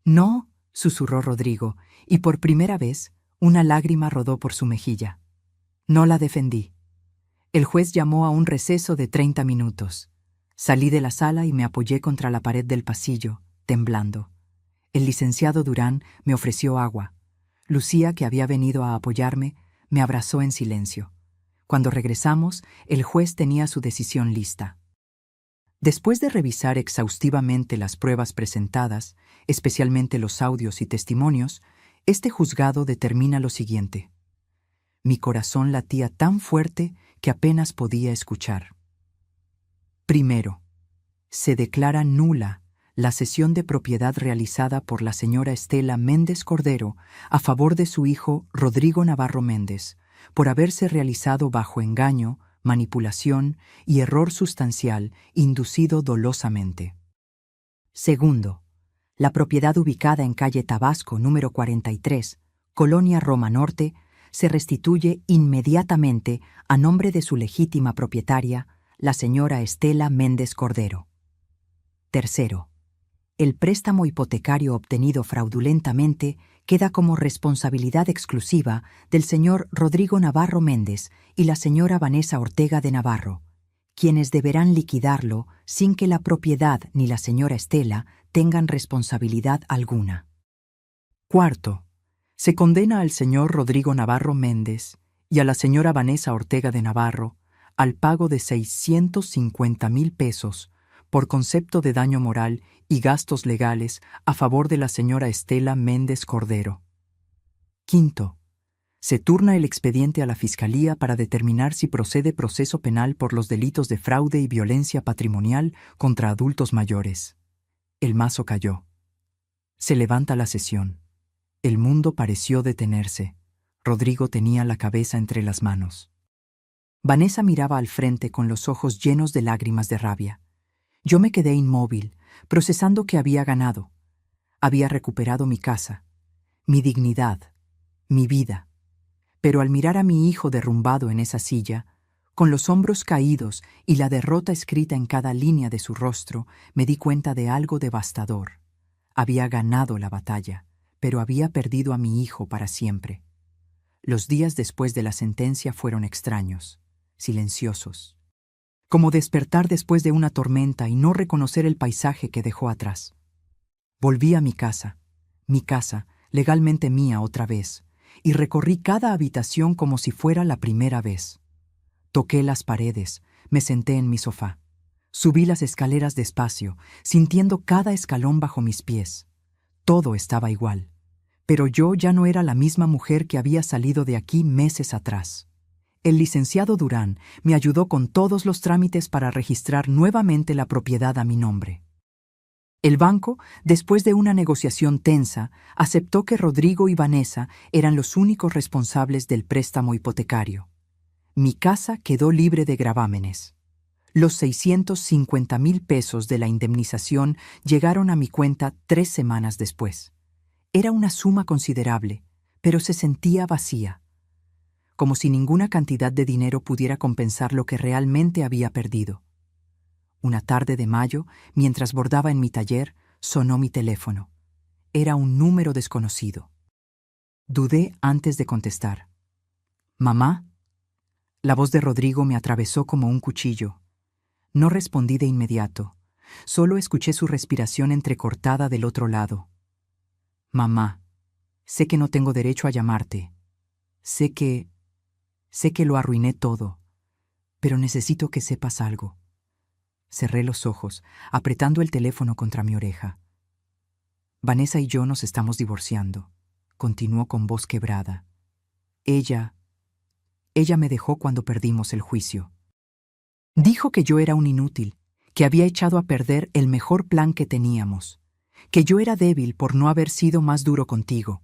No, susurró Rodrigo, y por primera vez una lágrima rodó por su mejilla. No la defendí. El juez llamó a un receso de 30 minutos. Salí de la sala y me apoyé contra la pared del pasillo, temblando. El licenciado Durán me ofreció agua. Lucía, que había venido a apoyarme, me abrazó en silencio. Cuando regresamos, el juez tenía su decisión lista. Después de revisar exhaustivamente las pruebas presentadas, especialmente los audios y testimonios, este juzgado determina lo siguiente. Mi corazón latía tan fuerte que apenas podía escuchar. Primero, se declara nula la cesión de propiedad realizada por la señora Estela Méndez Cordero a favor de su hijo Rodrigo Navarro Méndez, por haberse realizado bajo engaño, manipulación y error sustancial inducido dolosamente. Segundo, la propiedad ubicada en calle Tabasco número 43, Colonia Roma Norte, se restituye inmediatamente a nombre de su legítima propietaria, la señora Estela Méndez Cordero. Tercero, el préstamo hipotecario obtenido fraudulentamente queda como responsabilidad exclusiva del señor Rodrigo Navarro Méndez y la señora Vanessa Ortega de Navarro, quienes deberán liquidarlo sin que la propiedad ni la señora Estela tengan responsabilidad alguna. Cuarto, se condena al señor Rodrigo Navarro Méndez y a la señora Vanessa Ortega de Navarro al pago de 650,000 pesos por concepto de daño moral y gastos legales a favor de la señora Estela Méndez Cordero. Quinto, se turna el expediente a la Fiscalía para determinar si procede proceso penal por los delitos de fraude y violencia patrimonial contra adultos mayores. El mazo cayó. Se levanta la sesión. El mundo pareció detenerse. Rodrigo tenía la cabeza entre las manos. Vanessa miraba al frente con los ojos llenos de lágrimas de rabia. Yo me quedé inmóvil, procesando que había ganado. Había recuperado mi casa, mi dignidad, mi vida. Pero al mirar a mi hijo derrumbado en esa silla, con los hombros caídos y la derrota escrita en cada línea de su rostro, me di cuenta de algo devastador. Había ganado la batalla, pero había perdido a mi hijo para siempre. Los días después de la sentencia fueron extraños, silenciosos. Como despertar después de una tormenta y no reconocer el paisaje que dejó atrás. Volví a mi casa, legalmente mía otra vez, y recorrí cada habitación como si fuera la primera vez. Toqué las paredes, me senté en mi sofá. Subí las escaleras despacio, sintiendo cada escalón bajo mis pies. Todo estaba igual, pero yo ya no era la misma mujer que había salido de aquí meses atrás. El licenciado Durán me ayudó con todos los trámites para registrar nuevamente la propiedad a mi nombre. El banco, después de una negociación tensa, aceptó que Rodrigo y Vanessa eran los únicos responsables del préstamo hipotecario. Mi casa quedó libre de gravámenes. Los 650,000 pesos de la indemnización llegaron a mi cuenta 3 semanas después. Era una suma considerable, pero se sentía vacía, como si ninguna cantidad de dinero pudiera compensar lo que realmente había perdido. Una tarde de mayo, mientras bordaba en mi taller, sonó mi teléfono. Era un número desconocido. Dudé antes de contestar. «¿Mamá?» La voz de Rodrigo me atravesó como un cuchillo. No respondí de inmediato. Solo escuché su respiración entrecortada del otro lado. «Mamá, sé que no tengo derecho a llamarte. Sé que lo arruiné todo, pero necesito que sepas algo». Cerré los ojos, apretando el teléfono contra mi oreja. «Vanessa y yo nos estamos divorciando», continuó con voz quebrada. Ella me dejó cuando perdimos el juicio. Dijo que yo era un inútil, que había echado a perder el mejor plan que teníamos, que yo era débil por no haber sido más duro contigo.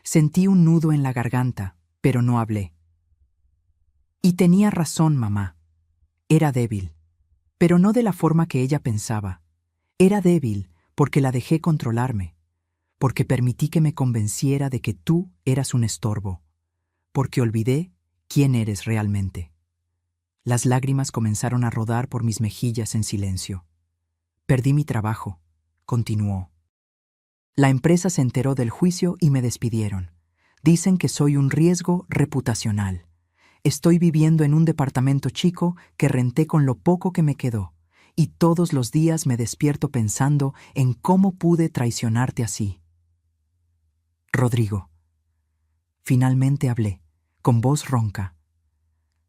Sentí un nudo en la garganta, pero no hablé. Y tenía razón, mamá. Era débil, pero no de la forma que ella pensaba. Era débil porque la dejé controlarme, porque permití que me convenciera de que tú eras un estorbo, porque olvidé quién eres realmente. Las lágrimas comenzaron a rodar por mis mejillas en silencio. Perdí mi trabajo, continuó. La empresa se enteró del juicio y me despidieron. Dicen que soy un riesgo reputacional. Estoy viviendo en un departamento chico que renté con lo poco que me quedó, y todos los días me despierto pensando en cómo pude traicionarte así. Rodrigo. Finalmente hablé, con voz ronca.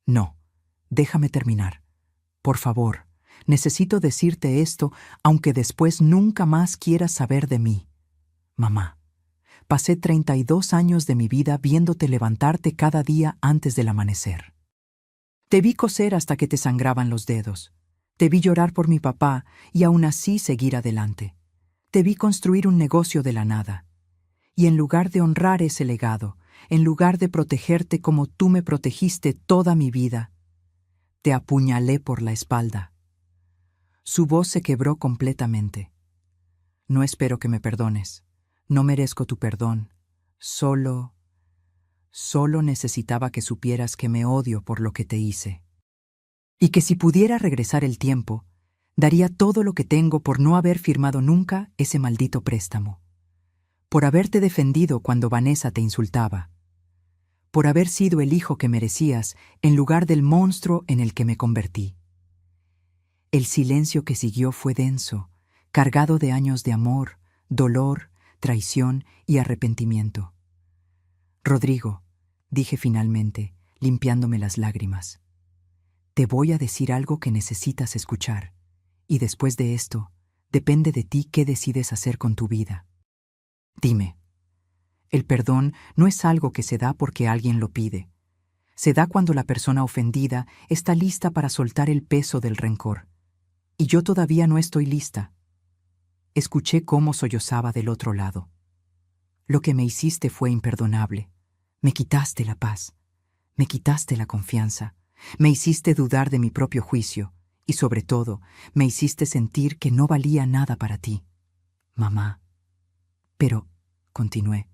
No, déjame terminar. Por favor, necesito decirte esto, aunque después nunca más quieras saber de mí. Mamá, pasé 32 años de mi vida viéndote levantarte cada día antes del amanecer. Te vi coser hasta que te sangraban los dedos. Te vi llorar por mi papá y aún así seguir adelante. Te vi construir un negocio de la nada. Y en lugar de honrar ese legado, en lugar de protegerte como tú me protegiste toda mi vida, te apuñalé por la espalda. Su voz se quebró completamente. No espero que me perdones. No merezco tu perdón. Solo necesitaba que supieras que me odio por lo que te hice. Y que si pudiera regresar el tiempo, daría todo lo que tengo por no haber firmado nunca ese maldito préstamo. Por haberte defendido cuando Vanessa te insultaba. Por haber sido el hijo que merecías en lugar del monstruo en el que me convertí. El silencio que siguió fue denso, cargado de años de amor, dolor, traición y arrepentimiento. Rodrigo, dije finalmente, limpiándome las lágrimas. Te voy a decir algo que necesitas escuchar, y después de esto, depende de ti qué decides hacer con tu vida. Dime, el perdón no es algo que se da porque alguien lo pide. Se da cuando la persona ofendida está lista para soltar el peso del rencor. Y yo todavía no estoy lista. Escuché cómo sollozaba del otro lado. Lo que me hiciste fue imperdonable. Me quitaste la paz. Me quitaste la confianza. Me hiciste dudar de mi propio juicio. Y sobre todo, me hiciste sentir que no valía nada para ti. Mamá. Pero, continué,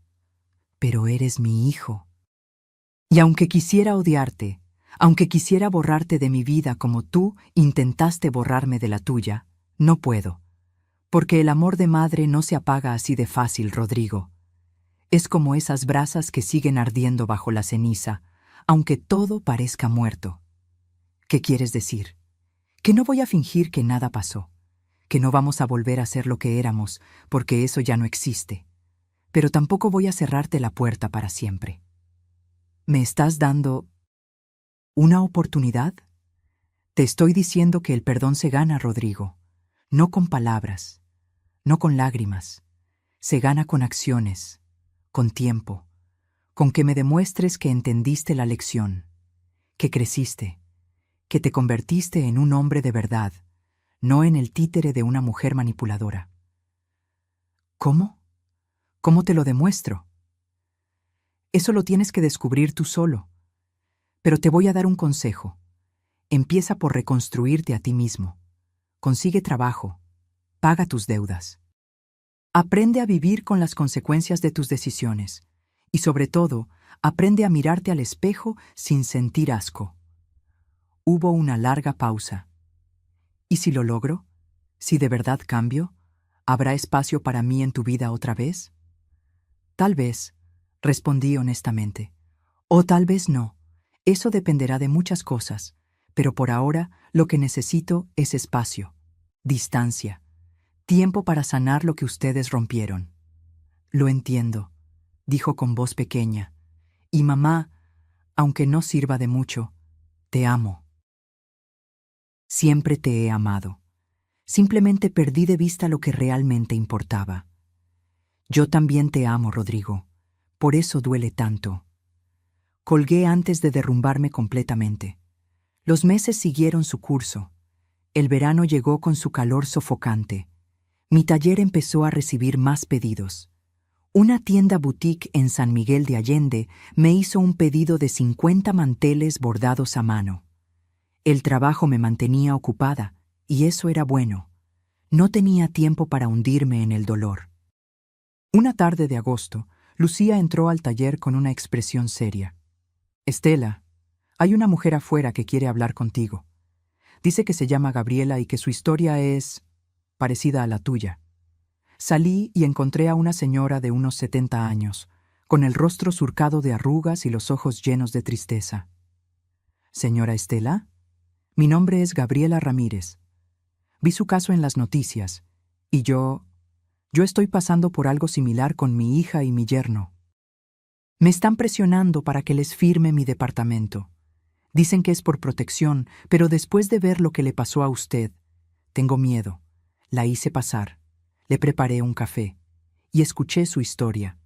pero eres mi hijo. Y aunque quisiera odiarte, aunque quisiera borrarte de mi vida como tú intentaste borrarme de la tuya, no puedo. Porque el amor de madre no se apaga así de fácil, Rodrigo. Es como esas brasas que siguen ardiendo bajo la ceniza, aunque todo parezca muerto. ¿Qué quieres decir? Que no voy a fingir que nada pasó, que no vamos a volver a ser lo que éramos, porque eso ya no existe. Pero tampoco voy a cerrarte la puerta para siempre. ¿Me estás dando una oportunidad? Te estoy diciendo que el perdón se gana, Rodrigo, no con palabras, no con lágrimas. Se gana con acciones, con tiempo, con que me demuestres que entendiste la lección, que creciste, que te convertiste en un hombre de verdad, no en el títere de una mujer manipuladora. ¿Cómo? ¿Cómo te lo demuestro? Eso lo tienes que descubrir tú solo. Pero te voy a dar un consejo. Empieza por reconstruirte a ti mismo. Consigue trabajo. Paga tus deudas. Aprende a vivir con las consecuencias de tus decisiones. Y sobre todo, aprende a mirarte al espejo sin sentir asco. Hubo una larga pausa. ¿Y si lo logro? ¿Si de verdad cambio? ¿Habrá espacio para mí en tu vida otra vez? Tal vez, respondí honestamente. O tal vez no. Eso dependerá de muchas cosas. Pero por ahora, lo que necesito es espacio, distancia, tiempo para sanar lo que ustedes rompieron. Lo entiendo, dijo con voz pequeña. Y mamá, aunque no sirva de mucho, te amo. Siempre te he amado. Simplemente perdí de vista lo que realmente importaba. Yo también te amo, Rodrigo. Por eso duele tanto. Colgué antes de derrumbarme completamente. Los meses siguieron su curso. El verano llegó con su calor sofocante. Mi taller empezó a recibir más pedidos. Una tienda boutique en San Miguel de Allende me hizo un pedido de 50 manteles bordados a mano. El trabajo me mantenía ocupada, y eso era bueno. No tenía tiempo para hundirme en el dolor. Una tarde de agosto, Lucía entró al taller con una expresión seria. «Estela, hay una mujer afuera que quiere hablar contigo. Dice que se llama Gabriela y que su historia es parecida a la tuya». Salí y encontré a una señora de unos 70 años, con el rostro surcado de arrugas y los ojos llenos de tristeza. «¿Señora Estela? Mi nombre es Gabriela Ramírez. Vi su caso en las noticias, y yo estoy pasando por algo similar con mi hija y mi yerno. Me están presionando para que les firme mi departamento. Dicen que es por protección, pero después de ver lo que le pasó a usted, tengo miedo. La hice pasar, le preparé un café, y escuché su historia.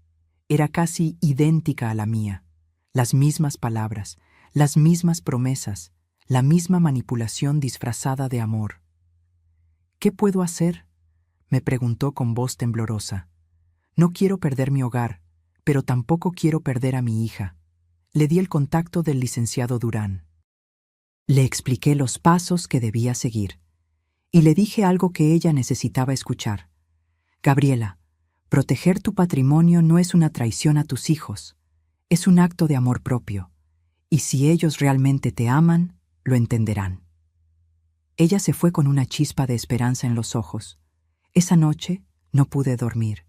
Era casi idéntica a la mía. Las mismas palabras, las mismas promesas, la misma manipulación disfrazada de amor. «¿Qué puedo hacer?», me preguntó con voz temblorosa. «No quiero perder mi hogar, pero tampoco quiero perder a mi hija». Le di el contacto del licenciado Durán. Le expliqué los pasos que debía seguir, y le dije algo que ella necesitaba escuchar. «Gabriela, proteger tu patrimonio no es una traición a tus hijos, es un acto de amor propio, y si ellos realmente te aman, lo entenderán». Ella se fue con una chispa de esperanza en los ojos. Esa noche no pude dormir.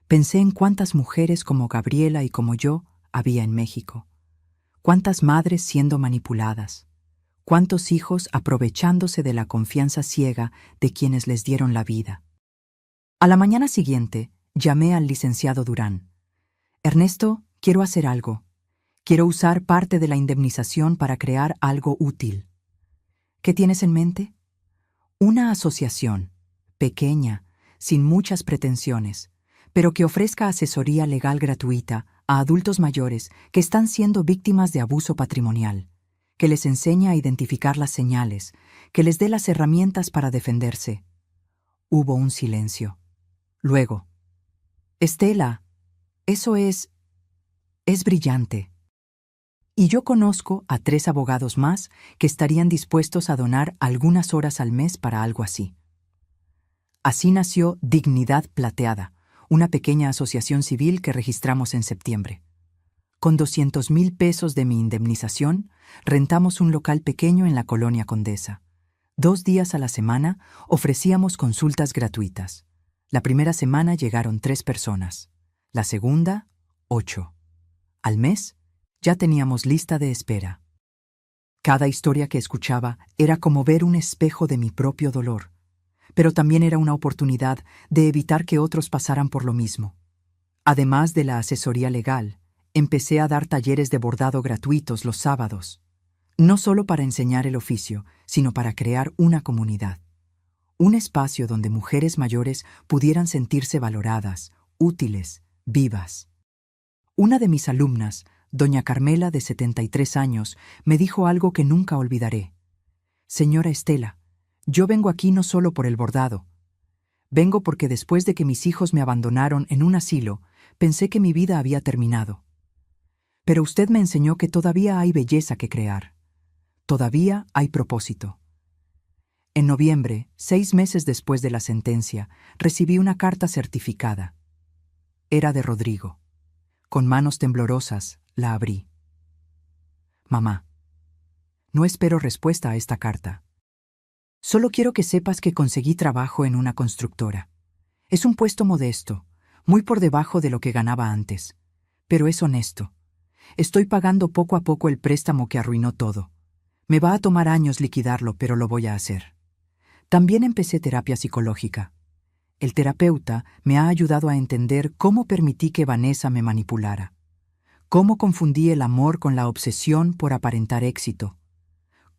Pensé en cuántas mujeres como Gabriela y como yo había en México. Cuántas madres siendo manipuladas. Cuántos hijos aprovechándose de la confianza ciega de quienes les dieron la vida. A la mañana siguiente, llamé al licenciado Durán. «Ernesto, quiero hacer algo. Quiero usar parte de la indemnización para crear algo útil». «¿Qué tienes en mente?» «Una asociación, pequeña, sin muchas pretensiones, pero que ofrezca asesoría legal gratuita a adultos mayores que están siendo víctimas de abuso patrimonial, que les enseñe a identificar las señales, que les dé las herramientas para defenderse». Hubo un silencio. Luego, «Estela, eso es brillante. Y yo conozco a 3 abogados más que estarían dispuestos a donar algunas horas al mes para algo así». Así nació Dignidad Plateada, una pequeña asociación civil que registramos en septiembre. Con 200,000 pesos de mi indemnización, rentamos un local pequeño en la Colonia Condesa. 2 días a la semana ofrecíamos consultas gratuitas. La primera semana llegaron 3 personas. La segunda, 8. Al mes, ya teníamos lista de espera. Cada historia que escuchaba era como ver un espejo de mi propio dolor, pero también era una oportunidad de evitar que otros pasaran por lo mismo. Además de la asesoría legal, empecé a dar talleres de bordado gratuitos los sábados, no solo para enseñar el oficio, sino para crear una comunidad. Un espacio donde mujeres mayores pudieran sentirse valoradas, útiles, vivas. Una de mis alumnas, Doña Carmela, de 73 años, me dijo algo que nunca olvidaré. Señora Estela, yo vengo aquí no solo por el bordado. Vengo porque después de que mis hijos me abandonaron en un asilo, pensé que mi vida había terminado. Pero usted me enseñó que todavía hay belleza que crear. Todavía hay propósito. En noviembre, 6 meses después de la sentencia, recibí una carta certificada. Era de Rodrigo. Con manos temblorosas, la abrí. Mamá, no espero respuesta a esta carta. Solo quiero que sepas que conseguí trabajo en una constructora. Es un puesto modesto, muy por debajo de lo que ganaba antes, pero es honesto. Estoy pagando poco a poco el préstamo que arruinó todo. Me va a tomar años liquidarlo, pero lo voy a hacer. También empecé terapia psicológica. El terapeuta me ha ayudado a entender cómo permití que Vanessa me manipulara, cómo confundí el amor con la obsesión por aparentar éxito,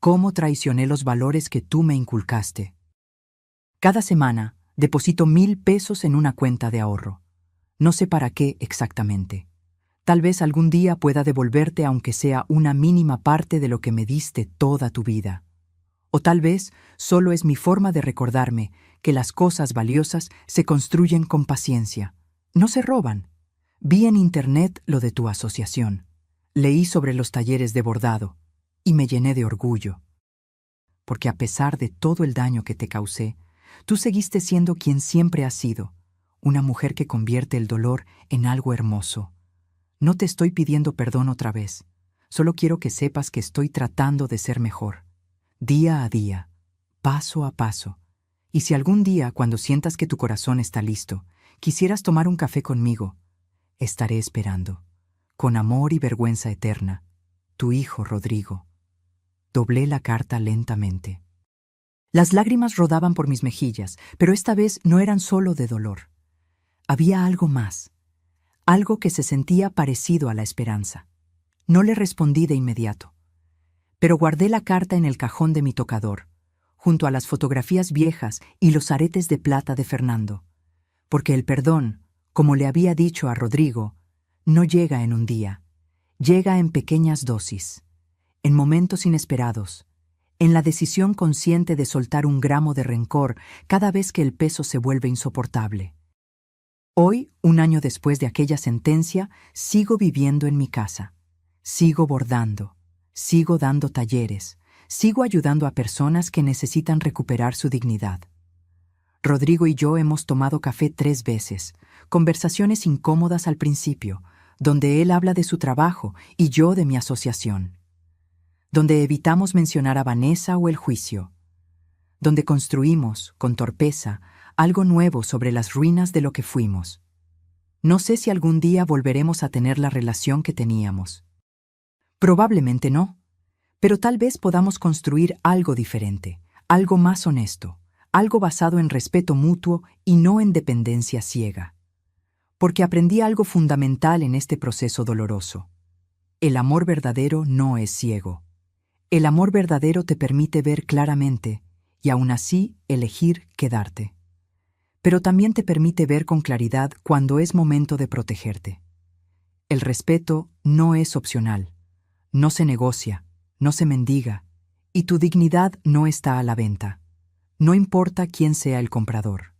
cómo traicioné los valores que tú me inculcaste. Cada semana deposito 1,000 pesos en una cuenta de ahorro. No sé para qué exactamente. Tal vez algún día pueda devolverte aunque sea una mínima parte de lo que me diste toda tu vida. O tal vez solo es mi forma de recordarme que las cosas valiosas se construyen con paciencia. No se roban. Vi en internet lo de tu asociación. Leí sobre los talleres de bordado y me llené de orgullo. Porque a pesar de todo el daño que te causé, tú seguiste siendo quien siempre has sido, una mujer que convierte el dolor en algo hermoso. No te estoy pidiendo perdón otra vez. Solo quiero que sepas que estoy tratando de ser mejor. Día a día, paso a paso. Y si algún día, cuando sientas que tu corazón está listo, quisieras tomar un café conmigo, estaré esperando. Con amor y vergüenza eterna, tu hijo Rodrigo. Doblé la carta lentamente. Las lágrimas rodaban por mis mejillas, pero esta vez no eran solo de dolor. Había algo más. Algo que se sentía parecido a la esperanza. No le respondí de inmediato, pero guardé la carta en el cajón de mi tocador, junto a las fotografías viejas y los aretes de plata de Fernando, porque el perdón, como le había dicho a Rodrigo, no llega en un día, llega en pequeñas dosis, en momentos inesperados, en la decisión consciente de soltar un gramo de rencor cada vez que el peso se vuelve insoportable. Hoy, un año después de aquella sentencia, sigo viviendo en mi casa. Sigo bordando, sigo dando talleres, sigo ayudando a personas que necesitan recuperar su dignidad. Rodrigo y yo hemos tomado café 3 veces, conversaciones incómodas al principio, donde él habla de su trabajo y yo de mi asociación. Donde evitamos mencionar a Vanessa o el juicio. Donde construimos, con torpeza, algo nuevo sobre las ruinas de lo que fuimos. No sé si algún día volveremos a tener la relación que teníamos. Probablemente no, pero tal vez podamos construir algo diferente, algo más honesto, algo basado en respeto mutuo y no en dependencia ciega. Porque aprendí algo fundamental en este proceso doloroso. El amor verdadero no es ciego. El amor verdadero te permite ver claramente y aún así elegir quedarte. Pero también te permite ver con claridad cuando es momento de protegerte. El respeto no es opcional, no se negocia, no se mendiga, y tu dignidad no está a la venta. No importa quién sea el comprador.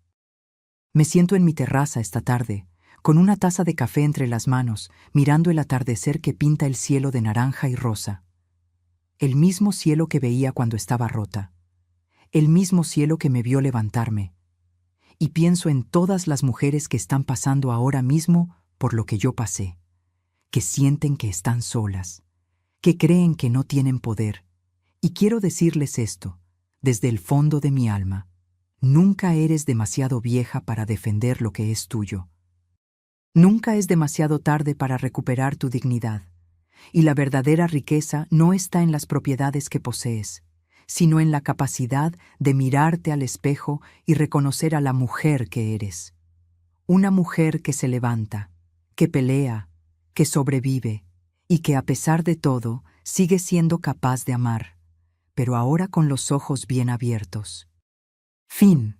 Me siento en mi terraza esta tarde, con una taza de café entre las manos, mirando el atardecer que pinta el cielo de naranja y rosa. El mismo cielo que veía cuando estaba rota. El mismo cielo que me vio levantarme. Y pienso en todas las mujeres que están pasando ahora mismo por lo que yo pasé, que sienten que están solas, que creen que no tienen poder. Y quiero decirles esto, desde el fondo de mi alma: nunca eres demasiado vieja para defender lo que es tuyo. Nunca es demasiado tarde para recuperar tu dignidad, y la verdadera riqueza no está en las propiedades que posees, sino en la capacidad de mirarte al espejo y reconocer a la mujer que eres. Una mujer que se levanta, que pelea, que sobrevive y que a pesar de todo sigue siendo capaz de amar, pero ahora con los ojos bien abiertos. Fin.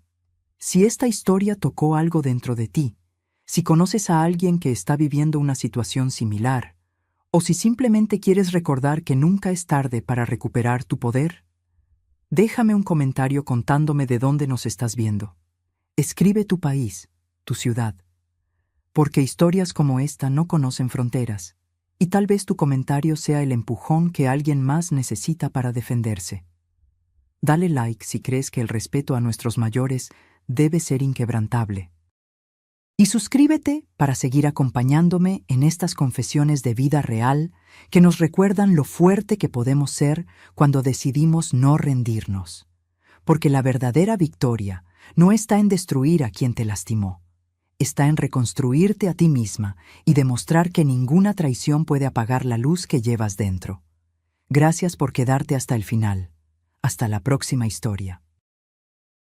Si esta historia tocó algo dentro de ti, si conoces a alguien que está viviendo una situación similar, O si simplemente quieres recordar que nunca es tarde para recuperar tu poder, déjame un comentario contándome de dónde nos estás viendo. Escribe tu país, tu ciudad, porque historias como esta no conocen fronteras, y tal vez tu comentario sea el empujón que alguien más necesita para defenderse. Dale like si crees que el respeto a nuestros mayores debe ser inquebrantable. Y suscríbete para seguir acompañándome en estas confesiones de vida real que nos recuerdan lo fuerte que podemos ser cuando decidimos no rendirnos. Porque la verdadera victoria no está en destruir a quien te lastimó, está en reconstruirte a ti misma y demostrar que ninguna traición puede apagar la luz que llevas dentro. Gracias por quedarte hasta el final. Hasta la próxima historia.